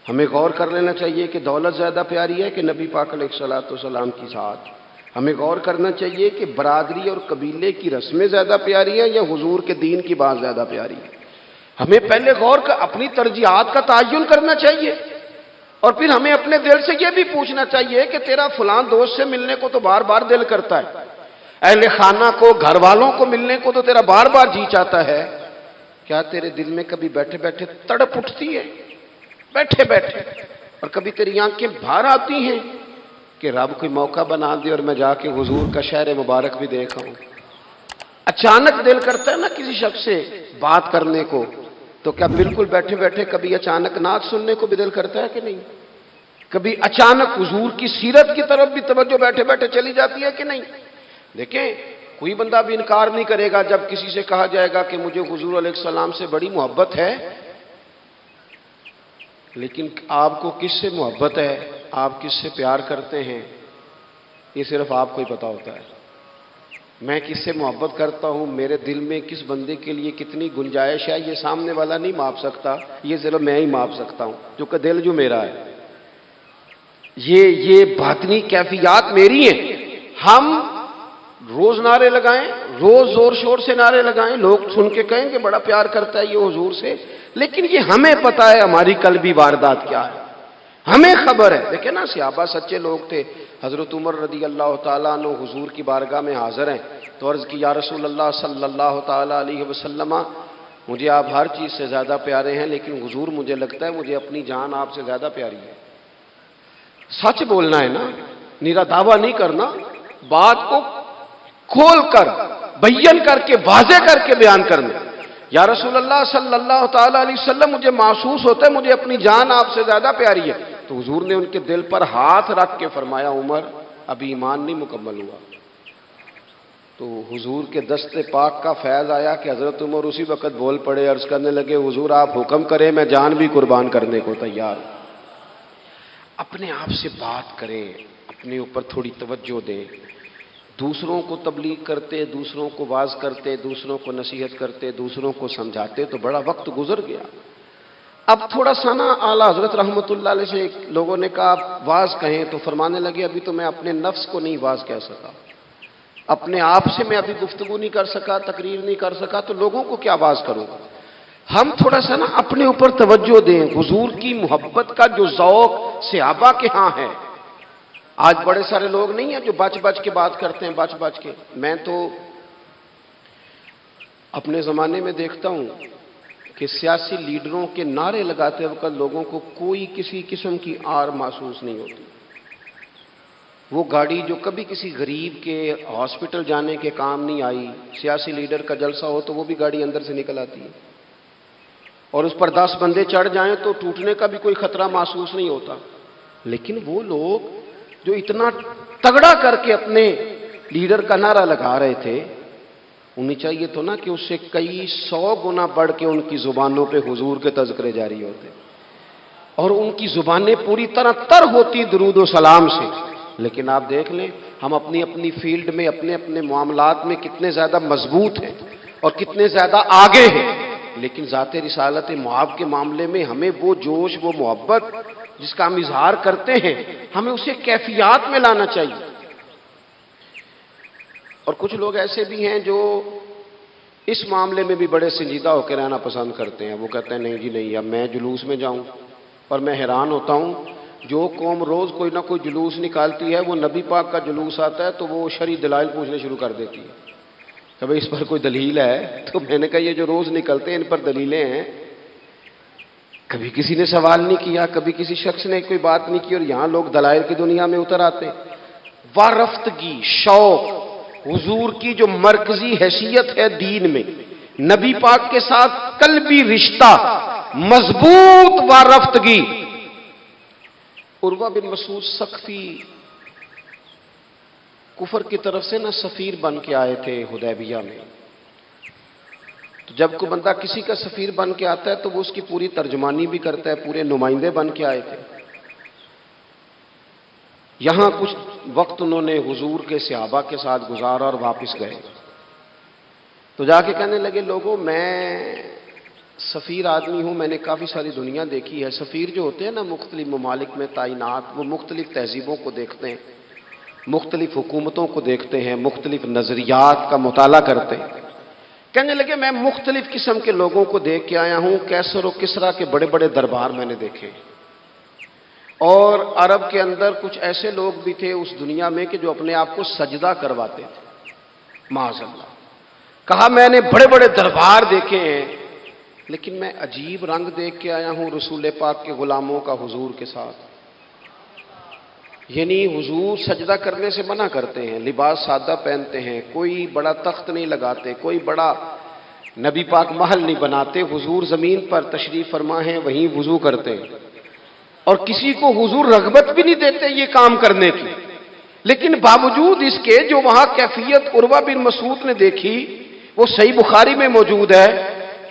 ہمیں غور کر لینا چاہیے کہ دولت زیادہ پیاری ہے کہ نبی پاک علیہ الصلوۃ والسلام کی ذات؟ ہمیں غور کرنا چاہیے کہ برادری اور قبیلے کی رسمیں زیادہ پیاری ہیں یا حضور کے دین کی بات زیادہ پیاری ہے؟ ہمیں پہلے غور کر اپنی ترجیحات کا تعین کرنا چاہیے، اور پھر ہمیں اپنے دل سے یہ بھی پوچھنا چاہیے کہ تیرا فلاں دوست سے ملنے کو تو بار بار دل کرتا ہے، اہل خانہ کو، گھر والوں کو ملنے کو تو تیرا بار بار جی چاہتا ہے، کیا تیرے دل میں کبھی بیٹھے بیٹھے تڑپ اٹھتی ہے؟ بیٹھے بیٹھے، اور کبھی تیری آنکھیں باہر آتی ہیں کہ رب کوئی موقع بنا دے اور میں جا کے حضور کا شہر مبارک بھی دیکھا ہوں؟ اچانک دل کرتا ہے نا کسی شخص سے بات کرنے کو، تو کیا بالکل بیٹھے بیٹھے کبھی اچانک نعت سننے کو بھی دل کرتا ہے کہ نہیں؟ کبھی اچانک حضور کی سیرت کی طرف بھی توجہ بیٹھے بیٹھے چلی جاتی ہے کہ نہیں؟ دیکھیں، کوئی بندہ بھی انکار نہیں کرے گا جب کسی سے کہا جائے گا کہ مجھے حضور علیہ السلام سے بڑی محبت ہے، لیکن آپ کو کس سے محبت ہے، آپ کس سے پیار کرتے ہیں، یہ صرف آپ کو ہی پتا ہوتا ہے۔ میں کس سے محبت کرتا ہوں، میرے دل میں کس بندے کے لیے کتنی گنجائش ہے، یہ سامنے والا نہیں ماپ سکتا، یہ صرف میں ہی ماپ سکتا ہوں، جو کہ دل جو میرا ہے۔ یہ باطنی کیفیات میری ہیں۔ ہم روز نعرے لگائیں، روز زور شور سے نعرے لگائیں، لوگ سن کے کہیں کہ بڑا پیار کرتا ہے یہ حضور سے، لیکن یہ ہمیں پتا ہے ہماری قلبی واردات کیا ہے، ہمیں خبر ہے۔ دیکھیں نا، صحابہ سچے لوگ تھے۔ حضرت عمر رضی اللہ تعالیٰ عنہ حضور کی بارگاہ میں حاضر ہیں تو عرض کی، یا رسول اللہ صلی اللہ تعالیٰ علیہ وسلم، مجھے آپ ہر چیز سے زیادہ پیارے ہیں، لیکن حضور مجھے لگتا ہے مجھے اپنی جان آپ سے زیادہ پیاری ہے۔ سچ بولنا ہے نا، نیرا دعویٰ نہیں کرنا، بات کو کھول کر بیان کر کے واضح کر کے بیان کرنا۔ یا رسول اللہ صلی اللہ تعالیٰ علیہ وسلم، مجھے محسوس ہوتا ہے مجھے اپنی جان آپ سے زیادہ پیاری ہے۔ تو حضور نے ان کے دل پر ہاتھ رکھ کے فرمایا، عمر ابھی ایمان نہیں مکمل ہوا۔ تو حضور کے دست پاک کا فیض آیا کہ حضرت عمر اسی وقت بول پڑے، عرض کرنے لگے، حضور آپ حکم کریں، میں جان بھی قربان کرنے کو تیار ہوں۔ اپنے آپ سے بات کریں، اپنے اوپر تھوڑی توجہ دیں، دوسروں کو تبلیغ کرتے، دوسروں کو واعظ کرتے، دوسروں کو نصیحت کرتے، دوسروں کو سمجھاتے تو بڑا وقت گزر گیا۔ اب تھوڑا سا نا اعلیٰ حضرت رحمۃ اللہ علیہ سے لوگوں نے کہا آپ واعظ کہیں، تو فرمانے لگے، ابھی تو میں اپنے نفس کو نہیں واعظ کہہ سکا، اپنے آپ سے میں ابھی گفتگو نہیں کر سکا، تقریر نہیں کر سکا، تو لوگوں کو کیا واعظ کروں؟ ہم تھوڑا سا نا اپنے اوپر توجہ دیں۔ حضور کی محبت کا جو ذوق صحابہ کے ہاں ہے، آج بڑے سارے لوگ نہیں ہیں جو بچ بچ کے بات کرتے ہیں، بچ بچ کے۔ میں تو اپنے زمانے میں دیکھتا ہوں کہ سیاسی لیڈروں کے نعرے لگاتے وقت لوگوں کو کوئی کسی قسم کی آر محسوس نہیں ہوتی۔ وہ گاڑی جو کبھی کسی غریب کے ہاسپٹل جانے کے کام نہیں آئی، سیاسی لیڈر کا جلسہ ہو تو وہ بھی گاڑی اندر سے نکل آتی ہے، اور اس پر 10 بندے چڑھ جائیں تو ٹوٹنے کا بھی کوئی خطرہ محسوس نہیں ہوتا۔ لیکن وہ لوگ جو اتنا تگڑا کر کے اپنے لیڈر کا نعرہ لگا رہے تھے، انہیں چاہیے تو نا کہ اس سے کئی 100 گنا بڑھ کے ان کی زبانوں پہ حضور کے تذکرے جاری ہوتے، اور ان کی زبانیں پوری طرح تر ہوتی درود و سلام سے۔ لیکن آپ دیکھ لیں ہم اپنی اپنی فیلڈ میں، اپنے اپنے معاملات میں کتنے زیادہ مضبوط ہیں اور کتنے زیادہ آگے ہیں، لیکن ذات رسالت معاب کے معاملے میں ہمیں وہ جوش، وہ محبت جس کا ہم اظہار کرتے ہیں، ہمیں اسے کیفیات میں لانا چاہیے۔ اور کچھ لوگ ایسے بھی ہیں جو اس معاملے میں بھی بڑے سنجیدہ ہو کے رہنا پسند کرتے ہیں۔ وہ کہتے ہیں نہیں جی نہیں، اب میں جلوس میں جاؤں، اور میں حیران ہوتا ہوں جو قوم روز کوئی نہ کوئی جلوس نکالتی ہے، وہ نبی پاک کا جلوس آتا ہے تو وہ شرعی دلائل پوچھنے شروع کر دیتی ہے کہ بھئی اس پر کوئی دلیل ہے؟ تو میں نے کہا یہ جو روز نکلتے ہیں ان پر دلیلیں ہیں؟ کبھی کسی نے سوال نہیں کیا، کبھی کسی شخص نے کوئی بات نہیں کی، اور یہاں لوگ دلائل کی دنیا میں اتر آتے ہیں۔ وارفتگی، شوق، حضور کی جو مرکزی حیثیت ہے دین میں، نبی پاک کے ساتھ قلبی رشتہ، مضبوط وارفتگی۔ عروہ بن مسعود ثقفی کفر کی طرف سے نہ سفیر بن کے آئے تھے حدیبیہ میں، تو جب کوئی بندہ کسی کا سفیر بن کے آتا ہے تو وہ اس کی پوری ترجمانی بھی کرتا ہے، پورے نمائندے بن کے آئے تھے۔ یہاں کچھ وقت انہوں نے حضور کے صحابہ کے ساتھ گزارا اور واپس گئے، تو جا کے کہنے لگے لوگوں میں سفیر آدمی ہوں، میں نے کافی ساری دنیا دیکھی ہے۔ سفیر جو ہوتے ہیں نا مختلف ممالک میں تعینات، وہ مختلف تہذیبوں کو دیکھتے ہیں، مختلف حکومتوں کو دیکھتے ہیں، مختلف نظریات کا مطالعہ کرتے ہیں۔ کہنے لگے میں مختلف قسم کے لوگوں کو دیکھ کے آیا ہوں، کیسر و کسریٰ کے بڑے بڑے دربار میں نے دیکھے، اور عرب کے اندر کچھ ایسے لوگ بھی تھے اس دنیا میں کہ جو اپنے آپ کو سجدہ کرواتے تھے، معاذ اللہ۔ کہا میں نے بڑے بڑے دربار دیکھے ہیں، لیکن میں عجیب رنگ دیکھ کے آیا ہوں رسول پاک کے غلاموں کا حضور کے ساتھ۔ یعنی حضور سجدہ کرنے سے منع کرتے ہیں، لباس سادہ پہنتے ہیں، کوئی بڑا تخت نہیں لگاتے، کوئی بڑا نبی پاک محل نہیں بناتے، حضور زمین پر تشریف فرما ہیں وہیں وضو کرتے ہیں، اور کسی کو حضور رغبت بھی نہیں دیتے یہ کام کرنے کی۔ لیکن باوجود اس کے جو وہاں کیفیت عروہ بن مسعود نے دیکھی وہ صحیح بخاری میں موجود ہے۔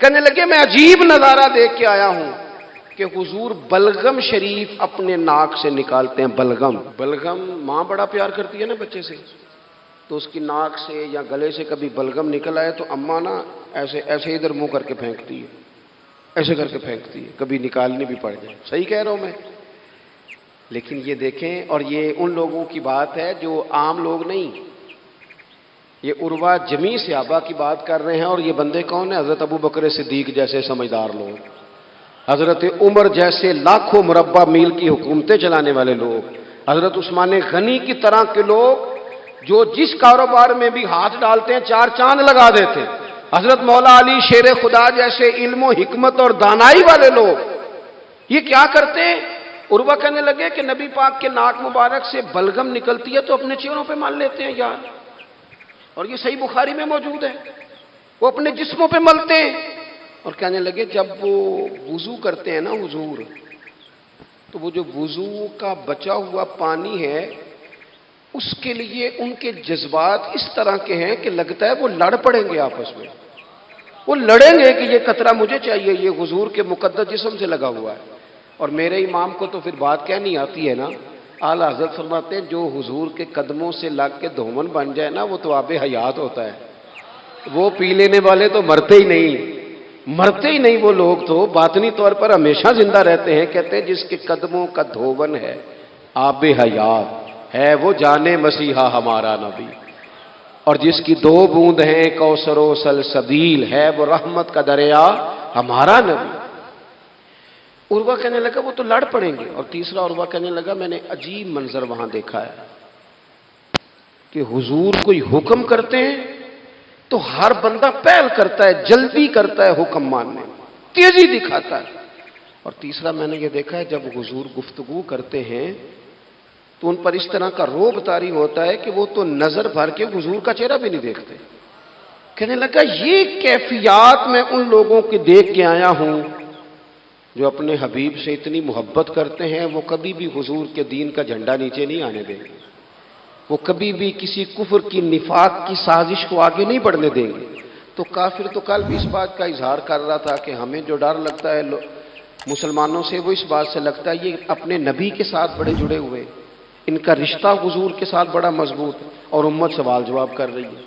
کہنے لگے میں عجیب نظارہ دیکھ کے آیا ہوں کہ حضور بلغم شریف اپنے ناک سے نکالتے ہیں۔ بلغم ماں بڑا پیار کرتی ہے نا بچے سے، تو اس کی ناک سے یا گلے سے کبھی بلغم نکل آئے تو اماں نا ایسے ایسے ادھر منہ کر کے پھینکتی ہے، ایسے کر کے پھینکتی ہے، کبھی نکالنی بھی پڑ جائے۔ صحیح کہہ رہا ہوں میں؟ لیکن یہ دیکھیں، اور یہ ان لوگوں کی بات ہے جو عام لوگ نہیں، یہ عروہ جمیع صحابہ کی بات کر رہے ہیں۔ اور یہ بندے کون ہیں؟ حضرت ابو بکر صدیق جیسے سمجھدار لوگ، حضرت عمر جیسے لاکھوں مربع میل کی حکومتیں چلانے والے لوگ، حضرت عثمان غنی کی طرح کے لوگ جو جس کاروبار میں بھی ہاتھ ڈالتے ہیں چار چاند لگا دیتے، حضرت مولا علی شیر خدا جیسے علم و حکمت اور دانائی والے لوگ، یہ کیا کرتے ہیں؟ عروہ کہنے لگے کہ نبی پاک کے ناک مبارک سے بلغم نکلتی ہے تو اپنے چہروں پہ مان لیتے ہیں یار، اور یہ صحیح بخاری میں موجود ہے، وہ اپنے جسموں پہ ملتے ہیں۔ اور کہنے لگے جب وہ وضو کرتے ہیں نا حضور، تو وہ جو وضو کا بچا ہوا پانی ہے اس کے لیے ان کے جذبات اس طرح کے ہیں کہ لگتا ہے وہ لڑ پڑیں گے آپس میں، وہ لڑیں گے کہ یہ قطرہ مجھے چاہیے، یہ حضور کے مقدس جسم سے لگا ہوا ہے۔ اور میرے امام کو تو پھر بات کہنی آتی ہے نا، اعلیٰ حضرت فرماتے ہیں جو حضور کے قدموں سے لگ کے دھومن بن جائے نا وہ تو آب حیات ہوتا ہے، وہ پی لینے والے تو مرتے ہی نہیں وہ لوگ تو باطنی طور پر ہمیشہ زندہ رہتے ہیں۔ کہتے ہیں جس کے قدموں کا دھوون ہے آب حیات ہے وہ جانے مسیحا ہمارا نبی، اور جس کی دو بوند ہیں کوثر و سلسبیل ہے وہ رحمت کا دریا ہمارا نبی۔ عروہ کہنے لگا وہ تو لڑ پڑیں گے۔ اور تیسرا عروہ کہنے لگا میں نے عجیب منظر وہاں دیکھا ہے کہ حضور کوئی حکم کرتے ہیں تو ہر بندہ پہل کرتا ہے، جلدی کرتا ہے حکم ماننے، تیزی دکھاتا ہے۔ اور تیسرا میں نے یہ دیکھا ہے جب حضور گفتگو کرتے ہیں تو ان پر اس طرح کا رعب طاری ہوتا ہے کہ وہ تو نظر بھر کے حضور کا چہرہ بھی نہیں دیکھتے۔ کہنے لگا یہ کیفیات میں ان لوگوں کی دیکھ کے آیا ہوں جو اپنے حبیب سے اتنی محبت کرتے ہیں، وہ کبھی بھی حضور کے دین کا جھنڈا نیچے نہیں آنے دیں گے، وہ کبھی بھی کسی کفر کی نفاق کی سازش کو آگے نہیں بڑھنے دیں گے۔ تو کافر تو کل بھی اس بات کا اظہار کر رہا تھا کہ ہمیں جو ڈر لگتا ہے مسلمانوں سے وہ اس بات سے لگتا ہے یہ اپنے نبی کے ساتھ بڑے جڑے ہوئے، ان کا رشتہ حضور کے ساتھ بڑا مضبوط، اور امت سوال جواب کر رہی ہے،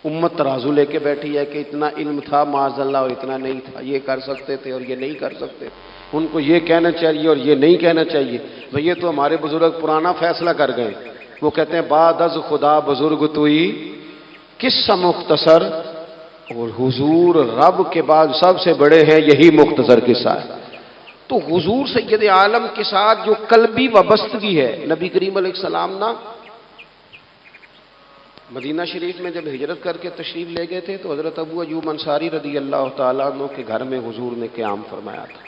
امت ترازو لے کے بیٹھی ہے کہ اتنا علم تھا معاذ اللہ اور اتنا نہیں تھا، یہ کر سکتے تھے اور یہ نہیں کر سکتے، ان کو یہ کہنا چاہیے اور یہ نہیں کہنا چاہیے۔ بھئی یہ تو ہمارے بزرگ پرانا فیصلہ کر گئے، وہ کہتے ہیں بعد از خدا بزرگ توئی قصہ مختصر، اور حضور رب کے بعد سب سے بڑے ہیں، یہی مختصر قصہ ہے۔ تو حضور سید عالم کے ساتھ جو قلبی وابستگی ہے، نبی کریم علیہ السلام نا مدینہ شریف میں جب ہجرت کر کے تشریف لے گئے تھے تو حضرت ابو ایوب انصاری رضی اللہ تعالیٰ عنہ کے گھر میں حضور نے قیام فرمایا تھا۔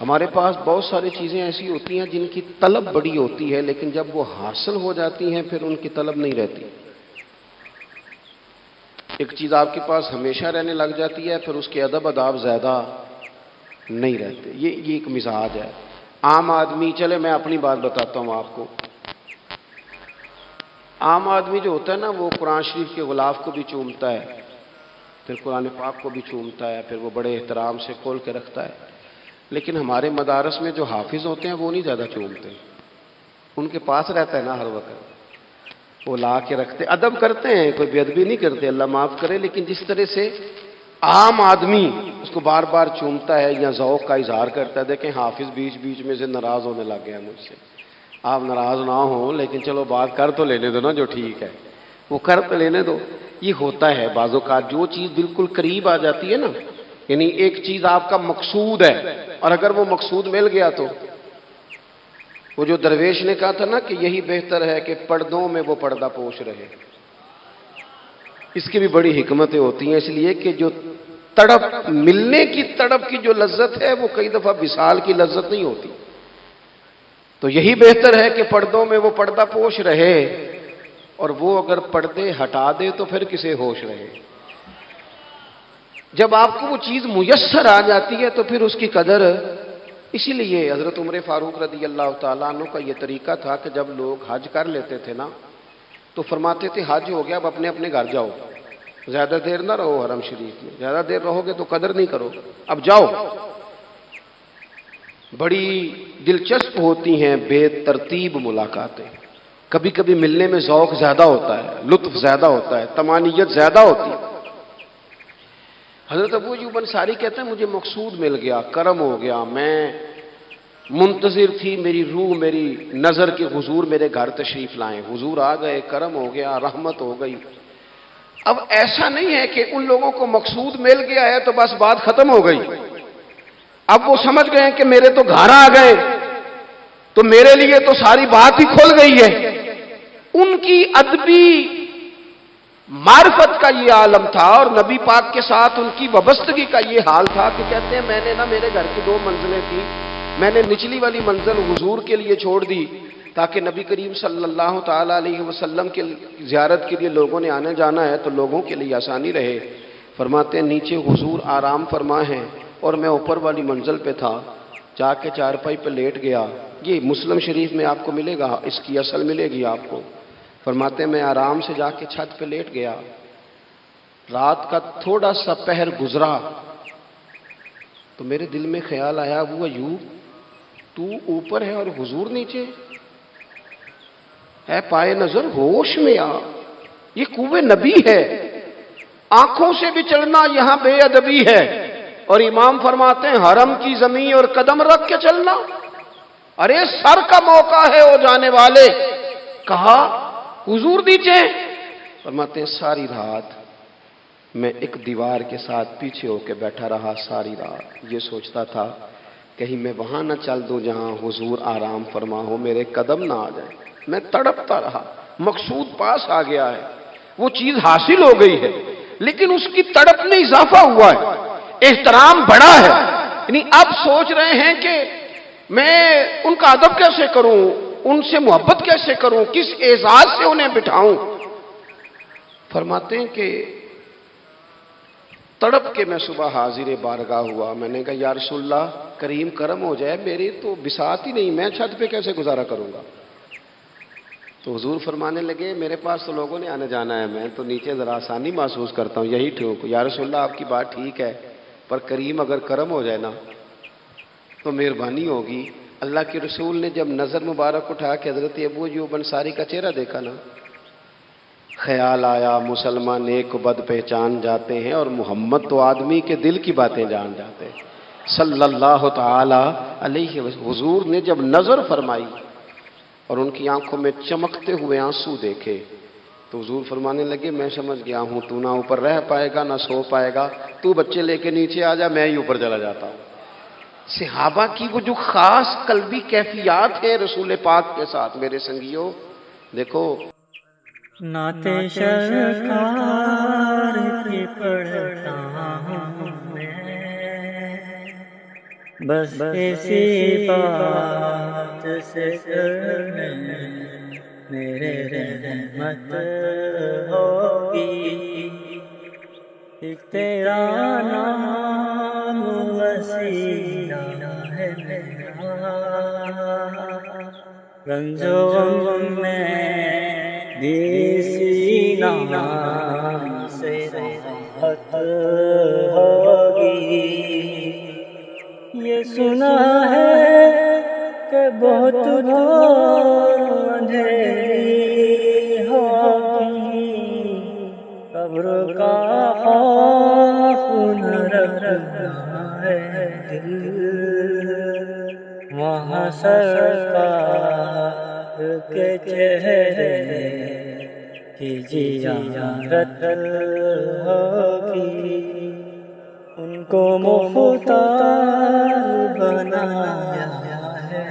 ہمارے پاس بہت ساری چیزیں ایسی ہوتی ہیں جن کی طلب بڑی ہوتی ہے، لیکن جب وہ حاصل ہو جاتی ہیں پھر ان کی طلب نہیں رہتی۔ ایک چیز آپ کے پاس ہمیشہ رہنے لگ جاتی ہے پھر اس کے ادب آداب زیادہ نہیں رہتے، یہ ایک مزاج ہے عام آدمی۔ چلے میں اپنی بات بتاتا ہوں آپ کو، عام آدمی جو ہوتا ہے نا وہ قرآن شریف کے غلاف کو بھی چومتا ہے، پھر قرآن پاک کو بھی چومتا ہے، پھر وہ بڑے احترام سے کھول کے رکھتا ہے. لیکن ہمارے مدارس میں جو حافظ ہوتے ہیں وہ نہیں زیادہ چومتے، ان کے پاس رہتا ہے نا ہر وقت، وہ لا کے رکھتے، ادب کرتے ہیں، کوئی بے ادبی نہیں کرتے، اللہ معاف کرے. لیکن جس طرح سے عام آدمی اس کو بار بار چومتا ہے یا ذوق کا اظہار کرتا ہے، دیکھیں حافظ بیچ بیچ میں سے ناراض ہونے لگ گیا مجھ سے. آپ ناراض نہ ہوں، لیکن چلو بات کر تو لینے دو نا جو ٹھیک ہے، وہ کر تو لینے دو. یہ ہوتا ہے بعض اوقات، جو چیز بالکل قریب آ جاتی ہے نا، یعنی ایک چیز آپ کا مقصود ہے اور اگر وہ مقصود مل گیا تو وہ جو درویش نے کہا تھا نا کہ یہی بہتر ہے کہ پردوں میں وہ پردہ پوش رہے، اس کی بھی بڑی حکمتیں ہوتی ہیں. اس لیے کہ جو تڑپ، ملنے کی تڑپ کی جو لذت ہے وہ کئی دفعہ وصال کی لذت نہیں ہوتی. تو یہی بہتر ہے کہ پردوں میں وہ پردہ پوش رہے، اور وہ اگر پردے ہٹا دے تو پھر کسے ہوش رہے. جب آپ کو وہ چیز میسر آ جاتی ہے تو پھر اس کی قدر. اسی لیے حضرت عمر فاروق رضی اللہ تعالیٰ عنہ کا یہ طریقہ تھا کہ جب لوگ حج کر لیتے تھے نا تو فرماتے تھے حج ہو گیا اب اپنے اپنے گھر جاؤ، زیادہ دیر نہ رہو حرم شریف میں، زیادہ دیر رہو گے تو قدر نہیں کرو، اب جاؤ. بڑی دلچسپ ہوتی ہیں بے ترتیب ملاقاتیں، کبھی کبھی ملنے میں ذوق زیادہ ہوتا ہے، لطف زیادہ ہوتا ہے، طمانینت زیادہ ہوتی ہے. حضرت ابو ایوب انصاری کہتے ہیں مجھے مقصود مل گیا، کرم ہو گیا، میں منتظر تھی، میری روح میری نظر کے حضور میرے گھر تشریف لائیں، حضور آ گئے، کرم ہو گیا، رحمت ہو گئی. اب ایسا نہیں ہے کہ ان لوگوں کو مقصود مل گیا ہے تو بس بات ختم ہو گئی. اب وہ سمجھ گئے کہ میرے تو گھر آ گئے تو میرے لیے تو ساری بات ہی کھل گئی ہے. ان کی ادبی معرفت کا یہ عالم تھا اور نبی پاک کے ساتھ ان کی وابستگی کا یہ حال تھا کہ کہتے ہیں میں نے نا، میرے گھر کی 2 منزلیں تھیں، میں نے نچلی والی منزل حضور کے لیے چھوڑ دی تاکہ نبی کریم صلی اللہ تعالیٰ علیہ وسلم کے زیارت کے لیے لوگوں نے آنے جانا ہے تو لوگوں کے لیے آسانی رہے. فرماتے ہیں نیچے حضور آرام فرما ہیں اور میں اوپر والی منزل پہ تھا، جا کے چارپائی پہ لیٹ گیا. یہ مسلم شریف میں آپ کو ملے گا، اس کی اصل ملے گی آپ کو. فرماتے ہیں میں آرام سے جا کے چھت پہ لیٹ گیا، رات کا تھوڑا سا پہر گزرا تو میرے دل میں خیال آیا ابو ایوب تو اوپر ہے اور حضور نیچے ہے، پائے نظر ہوش میں آ، یہ کوئے نبی ہے، آنکھوں سے بھی چلنا یہاں بے ادبی ہے. اور امام فرماتے ہیں حرم کی زمین اور قدم رکھ کے چلنا، ارے سر کا موقع ہے او جانے والے. کہا حضور نیچے. فرماتے ہیں ساری رات میں ایک دیوار کے ساتھ پیچھے ہو کے بیٹھا رہا، ساری رات یہ سوچتا تھا کہیں میں وہاں نہ چل دوں جہاں حضور آرام فرما ہو، میرے قدم نہ آ جائیں. میں تڑپتا رہا. مقصود پاس آ گیا ہے، وہ چیز حاصل ہو گئی ہے، لیکن اس کی تڑپ میں اضافہ ہوا ہے، احترام بڑا ہے. یعنی اب سوچ رہے ہیں کہ میں ان کا ادب کیسے کروں، ان سے محبت کیسے کروں، کس اعزاز سے انہیں بٹھاؤں. فرماتے ہیں کہ تڑپ کے میں صبح حاضر بارگاہ ہوا. میں نے کہا یا رسول اللہ کریم کرم ہو جائے، میری تو بساط ہی نہیں، میں چھت پہ کیسے گزارا کروں گا. تو حضور فرمانے لگے میرے پاس تو لوگوں نے آنے جانا ہے، میں تو نیچے ذرا آسانی محسوس کرتا ہوں، یہی ٹھیک. یا رسول اللہ آپ کی بات ٹھیک ہے، پر کریم اگر کرم ہو جائے نا تو مہربانی ہوگی. اللہ کے رسول نے جب نظر مبارک اٹھا کے حضرت ابو ایوب انصاری کا چہرہ دیکھا نا، خیال آیا مسلمان نیک و بد پہچان جاتے ہیں اور محمد تو آدمی کے دل کی باتیں جان جاتے ہیں صلی اللہ تعالی علیہ وسلم. حضور نے جب نظر فرمائی اور ان کی آنکھوں میں چمکتے ہوئے آنسو دیکھے تو حضور فرمانے لگے میں سمجھ گیا ہوں تو نہ اوپر رہ پائے گا نہ سو پائے گا، تو بچے لے کے نیچے آ جا، میں ہی اوپر چلا جاتا ہوں. صحابہ کی وہ جو خاص قلبی کیفیات ہیں رسول پاک کے ساتھ میرے سنگیوں، دیکھو نعت شرکار کی پڑھتا ہوں میں، بس اسی بات سے کرنے میرے رحمت ہوگی. ایک تیرا نام وسیلہ ہے میرا، رنج و غم میں سینہ سے راحت ہوگی۔ یہ سنا ہے کہ بہت گھور اندھیری ہوگی، قبر کا خوف نہ رکھنا ہے دل، وہاں سرکار کے چہرے کی زیارت ہوگی۔ ان کو مختار بنایا ہے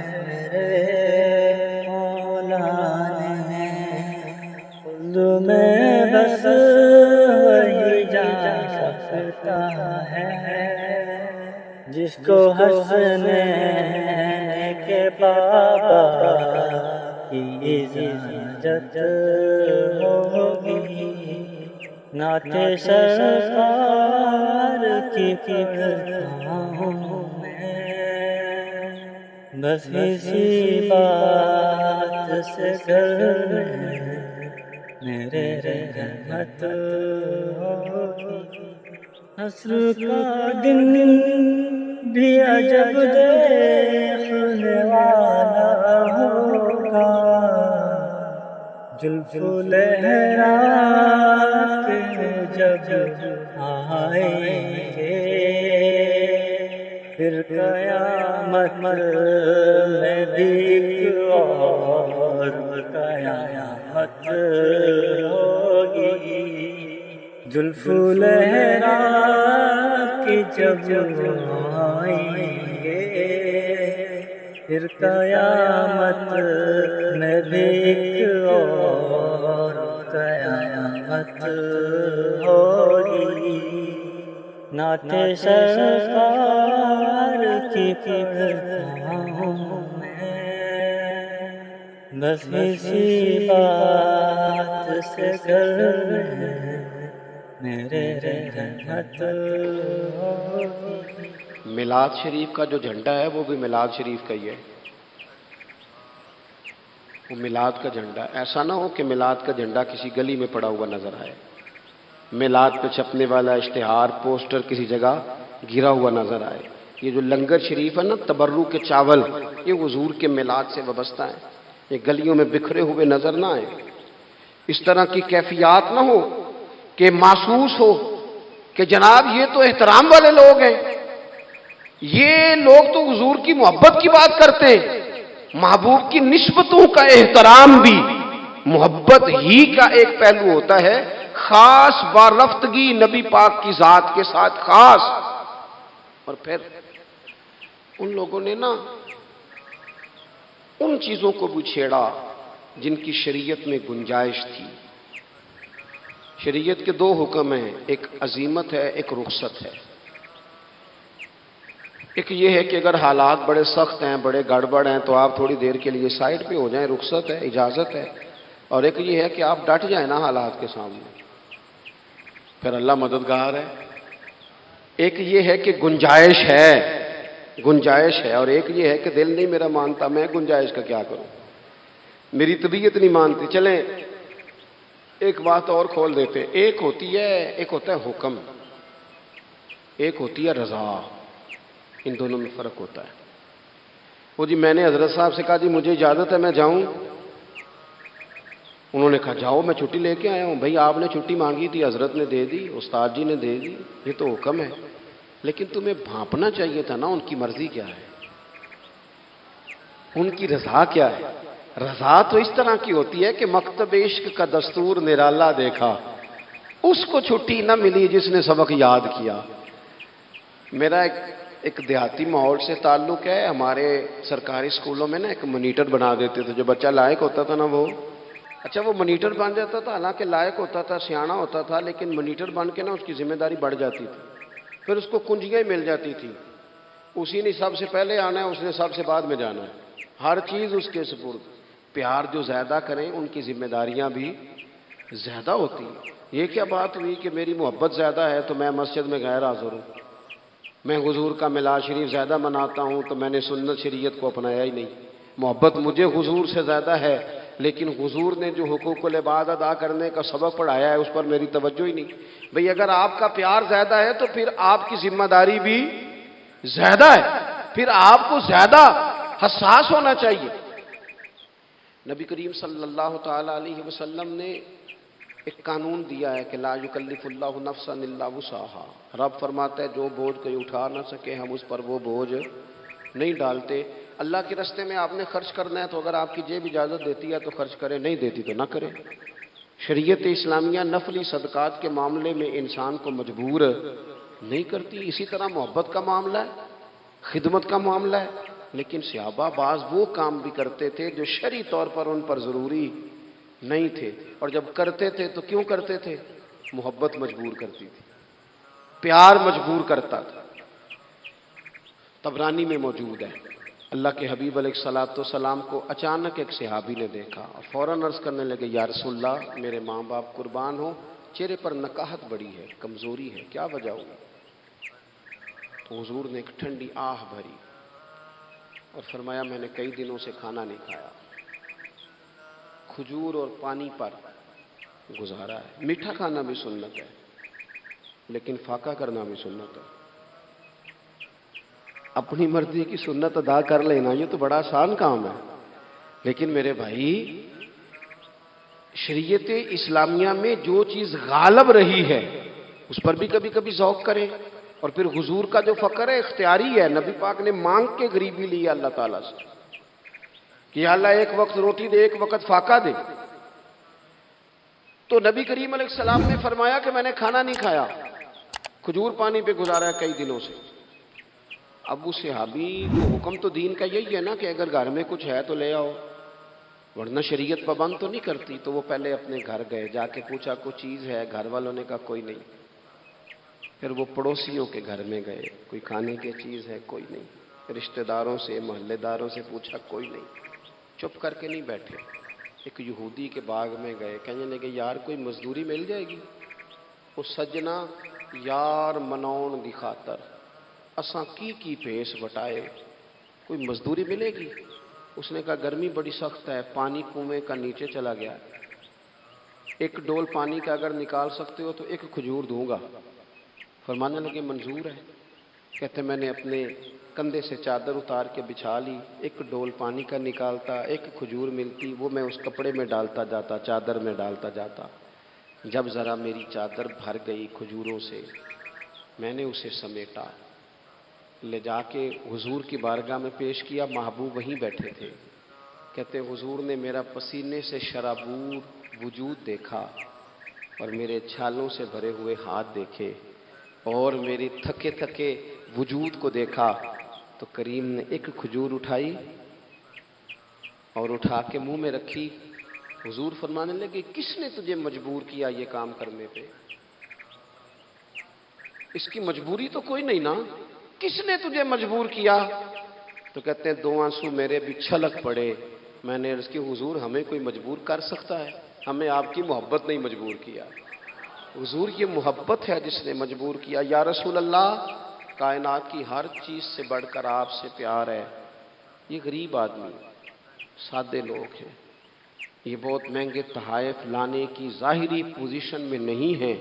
مولا نے، خود میں بس وہی جا سکتا ہے جس کو ہنسنے کے بابا کی اجازت ہوگی۔ نعت سرکار کی پڑھتا ہوں میں، بس اسی بات سے گھر میں میرے رحمت ہوگی۔ عصر کا دن بھی عجب دیکھنے والا ہوگا، زلف لہرا کے جب آئیں گے، پھر قیامت میں بھی اور قیامت ہوگی۔ زلف لہرا کے جب آئیں گے، پھر قیامت میں بھی اور قیامت ہوگی۔ نعت سرکار کی پڑھتا ہوں میں، بس اسی بات سے گھر میں میرے رحمت ہوگی۔ میلاد شریف کا جو جھنڈا ہے وہ بھی میلاد شریف کا ہی ہے، وہ میلاد کا جھنڈا۔ ایسا نہ ہو کہ میلاد کا جھنڈا کسی گلی میں پڑا ہوا نظر آئے، میلاد پہ چھپنے والا اشتہار پوسٹر کسی جگہ گرا ہوا نظر آئے۔ یہ جو لنگر شریف ہے نا، تبرک کے چاول، یہ حضور کے میلاد سے وابستہ ہیں، یہ گلیوں میں بکھرے ہوئے نظر نہ آئے۔ اس طرح کی کیفیات نہ ہو کہ محسوس ہو کہ جناب یہ تو احترام والے لوگ ہیں، یہ لوگ تو حضور کی محبت کی بات کرتے ہیں۔ محبوب کی نسبتوں کا احترام بھی محبت ہی کا ایک پہلو ہوتا ہے، خاص وارفتگی نبی پاک کی ذات کے ساتھ خاص۔ اور پھر ان لوگوں نے نا ان چیزوں کو بھی چھیڑا جن کی شریعت میں گنجائش تھی۔ شریعت کے دو حکم ہیں، ایک عزیمت ہے، ایک رخصت ہے۔ ایک یہ ہے کہ اگر حالات بڑے سخت ہیں، بڑے گڑبڑ ہیں، تو آپ تھوڑی دیر کے لیے سائڈ پہ ہو جائیں، رخصت ہے، اجازت ہے۔ اور ایک یہ ہے کہ آپ ڈٹ جائیں نا حالات کے سامنے، پھر اللہ مددگار ہے۔ ایک یہ ہے کہ گنجائش ہے، اور ایک یہ ہے کہ دل نہیں میرا مانتا، میں گنجائش کا کیا کروں، میری طبیعت نہیں مانتی۔ چلیں ایک بات اور کھول دیتے، ایک ہوتا ہے حکم، ایک ہوتی ہے رضا، ان دونوں میں فرق ہوتا ہے۔ وہ جی میں نے حضرت صاحب سے کہا جی مجھے اجازت ہے میں جاؤں، انہوں نے کہا جاؤ میں چھٹی لے کے آیا ہوں۔ بھائی آپ نے چھٹی مانگی تھی، حضرت نے دے دی، استاد جی نے دے دی، یہ تو حکم ہے، لیکن تمہیں بھانپنا چاہیے تھا نا ان کی مرضی کیا ہے، ان کی رضا کیا ہے۔ رضا تو اس طرح کی ہوتی ہے کہ مکتب عشق کا دستور نرالا دیکھا، اس کو چھٹی نہ ملی جس نے سبق یاد کیا۔ میرا ایک دیہاتی ماحول سے تعلق ہے، ہمارے سرکاری اسکولوں میں نا ایک مانیٹر بنا دیتے تھے، جو بچہ لائق ہوتا تھا نا وہ مانیٹر بن جاتا تھا، حالانکہ لائق ہوتا تھا، سیاںا ہوتا تھا، لیکن مانیٹر بن کے نا اس کی ذمہ داری بڑھ جاتی تھی، پھر اس کو کنجیاں مل جاتی تھی، اسی نے سب سے پہلے آنا ہے، اس نے سب سے بعد میں جانا ہے، ہر چیز اس کے سپرد۔ پیار جو زیادہ کریں ان کی ذمہ داریاں بھی زیادہ ہوتی ہیں۔ یہ کیا بات ہوئی کہ میری محبت زیادہ ہے تو میں مسجد میں غیر حاضر ہوں، میں حضور کا میلاد شریف زیادہ مناتا ہوں تو میں نے سنت شریعت کو اپنایا ہی نہیں۔ محبت مجھے حضور سے زیادہ ہے لیکن حضور نے جو حقوق العباد ادا کرنے کا سبق پڑھایا ہے اس پر میری توجہ ہی نہیں. بھئی اگر آپ کا پیار زیادہ ہے تو پھر آپ کی ذمہ داری بھی زیادہ ہے، پھر آپ کو زیادہ حساس ہونا چاہیے. نبی کریم صلی اللہ تعالی علیہ وسلم نے ایک قانون دیا ہے کہ لا یکلف اللہ نفسا الا وسعہا. رب فرماتا ہے جو بوجھ کوئی اٹھا نہ سکے ہم اس پر وہ بوجھ نہیں ڈالتے. اللہ کے راستے میں آپ نے خرچ کرنا ہے تو اگر آپ کی جیب اجازت دیتی ہے تو خرچ کرے، نہیں دیتی تو نہ کرے. شریعت اسلامیہ نفلی صدقات کے معاملے میں انسان کو مجبور نہیں کرتی. اسی طرح محبت کا معاملہ ہے، خدمت کا معاملہ ہے. لیکن صحابہ بعض وہ کام بھی کرتے تھے جو شرعی طور پر ان پر ضروری نہیں تھے، اور جب کرتے تھے تو کیوں کرتے تھے؟ محبت مجبور کرتی تھی، پیار مجبور کرتا تھا. طبرانی میں موجود ہے اللہ کے حبیب علیہ الصلوۃ والسلام کو اچانک ایک صحابی نے دیکھا اور فوراً عرض کرنے لگے یا رسول اللہ میرے ماں باپ قربان ہو، چہرے پر نکاہت بڑی ہے، کمزوری ہے، کیا وجہ ہوئی؟ تو حضور نے ایک ٹھنڈی آہ بھری اور فرمایا میں نے کئی دنوں سے کھانا نہیں کھایا، کھجور اور پانی پر گزارا ہے. میٹھا کھانا بھی سنت ہے لیکن فاقہ کرنا بھی سنت ہے. اپنی مرضی کی سنت ادا کر لینا یہ تو بڑا آسان کام ہے، لیکن میرے بھائی شریعت اسلامیہ میں جو چیز غالب رہی ہے اس پر بھی کبھی کبھی ذوق کرے. اور پھر حضور کا جو فقر ہے اختیاری ہے. نبی پاک نے مانگ کے غریبی لی ہے اللہ تعالیٰ سے کہ یا اللہ ایک وقت روٹی دے، ایک وقت فاقہ دے. تو نبی کریم علیہ السلام نے فرمایا کہ میں نے کھانا نہیں کھایا، کھجور پانی پہ گزارا ہے کئی دنوں سے. اب اس صحابی کو حکم تو دین کا یہی ہے نا کہ اگر گھر میں کچھ ہے تو لے آؤ، ورنہ شریعت پابند تو نہیں کرتی. تو وہ پہلے اپنے گھر گئے، جا کے پوچھا کوئی چیز ہے؟ گھر والوں نے کہا کوئی نہیں. پھر وہ پڑوسیوں کے گھر میں گئے، کوئی کھانے کی چیز ہے؟ کوئی نہیں. رشتہ داروں سے، محلے داروں سے پوچھا، کوئی نہیں. چپ کر کے نہیں بیٹھے، ایک یہودی کے باغ میں گئے، کہنے لگے یار کوئی مزدوری مل جائے گی؟ وہ سجنا یار منون دی خاطر اساں کی پیس بٹائے، کوئی مزدوری ملے گی؟ اس نے کہا گرمی بڑی سخت ہے، پانی کنویں کا نیچے چلا گیا، ایک ڈول پانی کا اگر نکال سکتے ہو تو ایک کھجور دوں گا. فرمانے لگے منظور ہے. کہتے میں نے اپنے کندھے سے چادر اتار کے بچھا لی، ایک ڈول پانی کا نکالتا، ایک کھجور ملتی، وہ میں اس کپڑے میں ڈالتا جاتا، چادر میں ڈالتا جاتا. جب ذرا میری چادر بھر گئی کھجوروں سے، میں نے اسے سمیٹا، لے جا کے حضور کی بارگاہ میں پیش کیا. محبوب وہیں بیٹھے تھے. کہتے حضور نے میرا پسینے سے شرابور وجود دیکھا اور میرے چھالوں سے بھرے ہوئے ہاتھ دیکھے اور میری تھکے تھکے وجود کو دیکھا. تو کریم نے ایک کھجور اٹھائی اور اٹھا کے منہ میں رکھی. حضور فرمانے لگے کس نے تجھے مجبور کیا یہ کام کرنے پہ؟ اس کی مجبوری تو کوئی نہیں نا، کس نے تجھے مجبور کیا؟ تو کہتے ہیں دو آنسو میرے بھی چھلک پڑے. میں نے عرض کی حضور ہمیں کوئی مجبور کر سکتا ہے؟ ہمیں آپ کی محبت نہیں مجبور کیا. حضور یہ محبت ہے جس نے مجبور کیا. یا رسول اللہ کائنات کی ہر چیز سے بڑھ کر آپ سے پیار ہے. یہ غریب آدمی، سادے لوگ ہیں، یہ بہت مہنگے تحائف لانے کی ظاہری پوزیشن میں نہیں ہیں،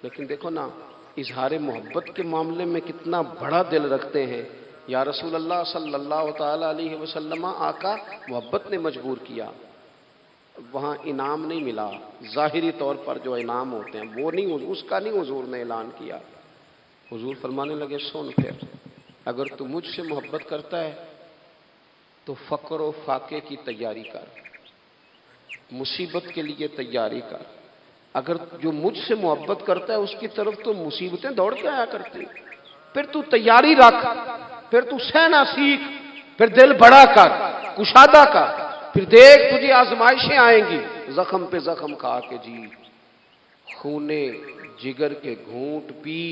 لیکن دیکھو نا اظہار محبت کے معاملے میں کتنا بڑا دل رکھتے ہیں. یا رسول اللہ صلی اللہ تعالی علیہ وسلم آقا محبت نے مجبور کیا. وہاں انعام نہیں ملا، ظاہری طور پر جو انعام ہوتے ہیں وہ نہیں، اس کا نہیں حضور نے اعلان کیا. حضور فرمانے لگے سن پھر اگر تو مجھ سے محبت کرتا ہے تو فقر و فاقے کی تیاری کر، مصیبت کے لیے تیاری کر. اگر جو مجھ سے محبت کرتا ہے اس کی طرف تو مصیبتیں دوڑ کے آیا کرتی، پھر تو تیاری رکھ، پھر تو سہنا سیکھ، پھر دل بڑا کر، کشادہ کر، پھر دیکھ تجھے آزمائشیں آئیں گی. زخم پہ زخم کھا کے جی، خونے جگر کے گھونٹ پی،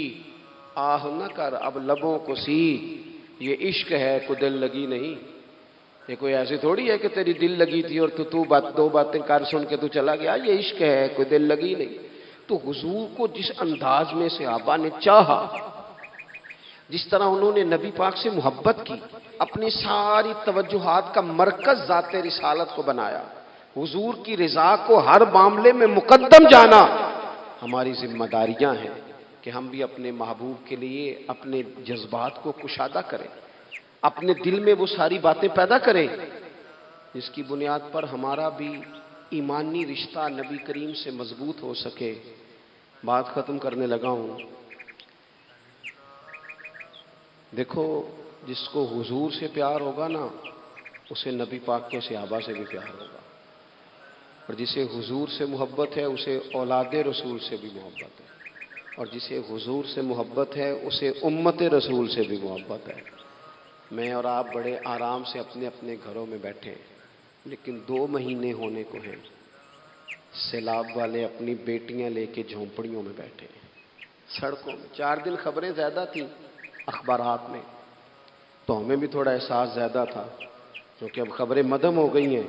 آہ نہ کر اب لبوں کو سی. یہ عشق ہے کوئی دل لگی نہیں. یہ کوئی ایسی تھوڑی ہے کہ تیری دل لگی تھی اور تو دو باتیں کر سن کے تو چلا گیا. یہ عشق ہے کوئی دل لگی نہیں. تو حضور کو جس انداز میں صحابہ نے چاہا، جس طرح انہوں نے نبی پاک سے محبت کی، اپنی ساری توجہات کا مرکز ذات رسالت کو بنایا، حضور کی رضا کو ہر معاملے میں مقدم جانا ہماری ذمہ داریاں ہیں کہ ہم بھی اپنے محبوب کے لیے اپنے جذبات کو کشادہ کریں، اپنے دل میں وہ ساری باتیں پیدا کریں جس کی بنیاد پر ہمارا بھی ایمانی رشتہ نبی کریم سے مضبوط ہو سکے۔ بات ختم کرنے لگا ہوں۔ دیکھو، جس کو حضور سے پیار ہوگا نا، اسے نبی پاک کے صحابہ سے بھی پیار ہوگا، اور جسے حضور سے محبت ہے اسے اولاد رسول سے بھی محبت ہے، اور جسے حضور سے محبت ہے اسے امت رسول سے بھی محبت ہے۔ میں اور آپ بڑے آرام سے اپنے اپنے گھروں میں بیٹھے ہیں، لیکن 2 مہینے ہونے کو ہیں، سیلاب والے اپنی بیٹیاں لے کے جھونپڑیوں میں بیٹھے ہیں، سڑکوں میں۔ 4 دن خبریں زیادہ تھیں اخبارات میں، تو ہمیں بھی تھوڑا احساس زیادہ تھا، کیونکہ اب خبریں مدھم ہو گئی ہیں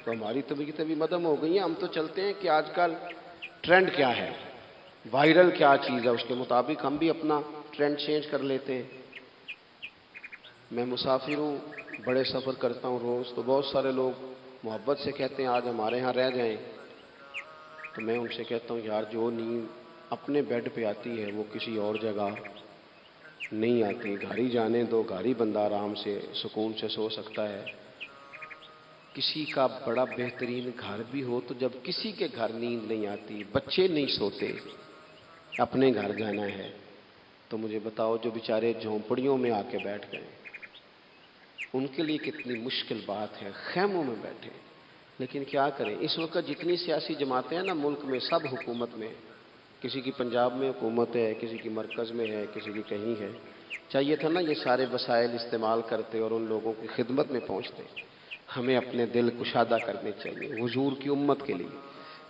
تو ہماری طبیعتیں بھی مدھم ہو گئی ہیں۔ ہم تو چلتے ہیں کہ آج کل ٹرینڈ کیا ہے، وائرل کیا چیز ہے، اس کے مطابق ہم بھی اپنا ٹرینڈ چینج کر لیتے ہیں۔ میں مسافر ہوں، بڑے سفر کرتا ہوں روز، تو بہت سارے لوگ محبت سے کہتے ہیں آج ہمارے ہاں رہ جائیں، تو میں ان سے کہتا ہوں یار، جو نیند اپنے بیڈ پہ آتی ہے وہ کسی اور جگہ نہیں آتی، گھر ہی جانے دو، گھر ہی بندہ آرام سے سکون سے سو سکتا ہے۔ کسی کا بڑا بہترین گھر بھی ہو تو جب کسی کے گھر نیند نہیں آتی، بچے نہیں سوتے، اپنے گھر جانا ہے، تو مجھے بتاؤ جو بیچارے جھونپڑیوں میں آ کے بیٹھ گئے، ان کے لیے کتنی مشکل بات ہے، خیموں میں بیٹھے۔ لیکن کیا کریں، اس وقت جتنی سیاسی جماعتیں ہیں نا ملک میں، سب حکومت میں، کسی کی پنجاب میں حکومت ہے، کسی کی مرکز میں ہے، کسی کی کہیں ہے۔ چاہیے تھا نا یہ سارے وسائل استعمال کرتے اور ان لوگوں کی خدمت میں پہنچتے۔ ہمیں اپنے دل کشادہ کرنے چاہیے حضور کی امت کے لیے۔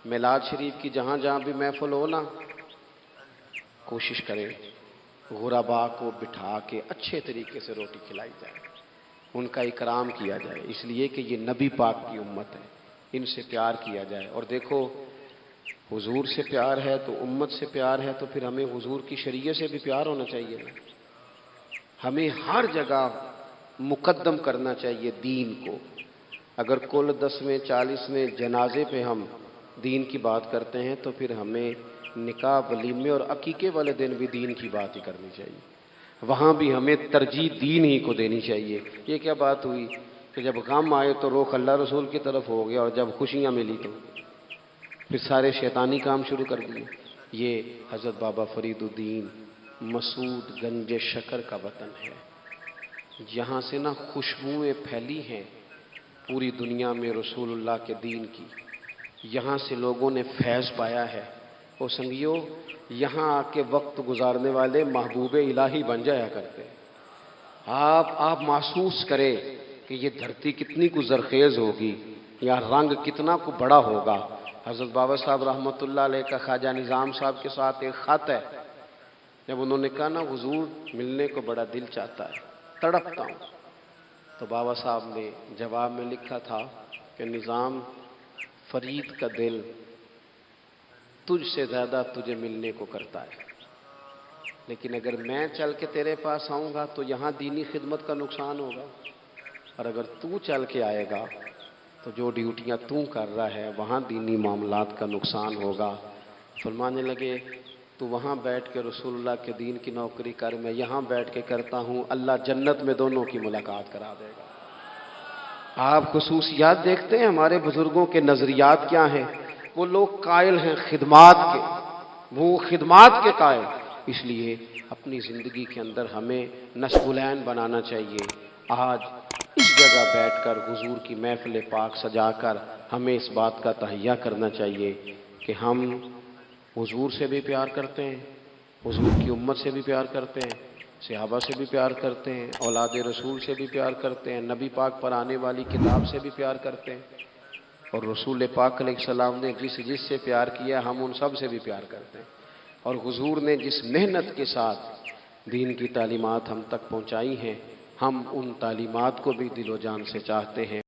میلاد شریف کی جہاں جہاں بھی محفل ہو نا، کوشش کریں غربا کو بٹھا کے اچھے طریقے سے روٹی کھلائی جائے، ان کا اکرام کیا جائے، اس لیے کہ یہ نبی پاک کی امت ہے، ان سے پیار کیا جائے۔ اور دیکھو، حضور سے پیار ہے تو امت سے پیار ہے، تو پھر ہمیں حضور کی شریعت سے بھی پیار ہونا چاہیے نا۔ ہمیں ہر جگہ مقدم کرنا چاہیے دین کو۔ اگر کل 10ویں 40ویں جنازے پہ ہم دین کی بات کرتے ہیں تو پھر ہمیں نکاح، ولیمے اور عقیقے والے دن بھی دین کی بات ہی کرنی چاہیے، وہاں بھی ہمیں ترجیح دین ہی کو دینی چاہیے۔ یہ کیا بات ہوئی کہ جب غم آئے تو رخ اللہ رسول کی طرف ہو گیا، اور جب خوشیاں ملی تو پھر سارے شیطانی کام شروع کر دیے۔ یہ حضرت بابا فرید الدین مسعود گنج شکر کا وطن ہے، یہاں سے نا خوشبوئیں پھیلی ہیں پوری دنیا میں رسول اللہ کے دین کی، یہاں سے لوگوں نے فیض پایا ہے۔ اور سنگیو، یہاں آ کے وقت گزارنے والے محبوب الہی بن جایا کرتے۔ آپ محسوس کریں کہ یہ دھرتی کتنی کو زرخیز ہوگی، یا رنگ کتنا کو بڑا ہوگا۔ حضرت بابا صاحب رحمۃ اللہ علیہ کا خواجہ نظام صاحب کے ساتھ ایک خط ہے، جب انہوں نے کہا نا حضور ملنے کو بڑا دل چاہتا ہے، تڑپتا ہوں، تو بابا صاحب نے جواب میں لکھا تھا کہ نظام، فرید کا دل تجھ سے زیادہ تجھے ملنے کو کرتا ہے، لیکن اگر میں چل کے تیرے پاس آؤں گا تو یہاں دینی خدمت کا نقصان ہوگا، اور اگر تو چل کے آئے گا تو جو ڈیوٹیاں تو کر رہا ہے وہاں دینی معاملات کا نقصان ہوگا۔ فرمانے لگے تو وہاں بیٹھ کے رسول اللہ کے دین کی نوکری کر، میں یہاں بیٹھ کے کرتا ہوں، اللہ جنت میں دونوں کی ملاقات کرا دے گا۔ آپ خصوصیات دیکھتے ہیں ہمارے بزرگوں کے نظریات کیا ہیں؟ وہ لوگ قائل ہیں خدمات کے، وہ خدمات کے قائل، اس لیے اپنی زندگی کے اندر ہمیں نصب العین بنانا چاہیے۔ آج اس جگہ بیٹھ کر حضور کی محفل پاک سجا کر ہمیں اس بات کا تہیہ کرنا چاہیے کہ ہم حضور سے بھی پیار کرتے ہیں، حضور کی امت سے بھی پیار کرتے ہیں، صحابہ سے بھی پیار کرتے ہیں، اولاد رسول سے بھی پیار کرتے ہیں، نبی پاک پر آنے والی کتاب سے بھی پیار کرتے ہیں، اور رسول پاک علیہ السلام نے جس سے پیار کیا ہم ان سب سے بھی پیار کرتے ہیں، اور حضور نے جس محنت کے ساتھ دین کی تعلیمات ہم تک پہنچائی ہیں، ہم ان تعلیمات کو بھی دل و جان سے چاہتے ہیں۔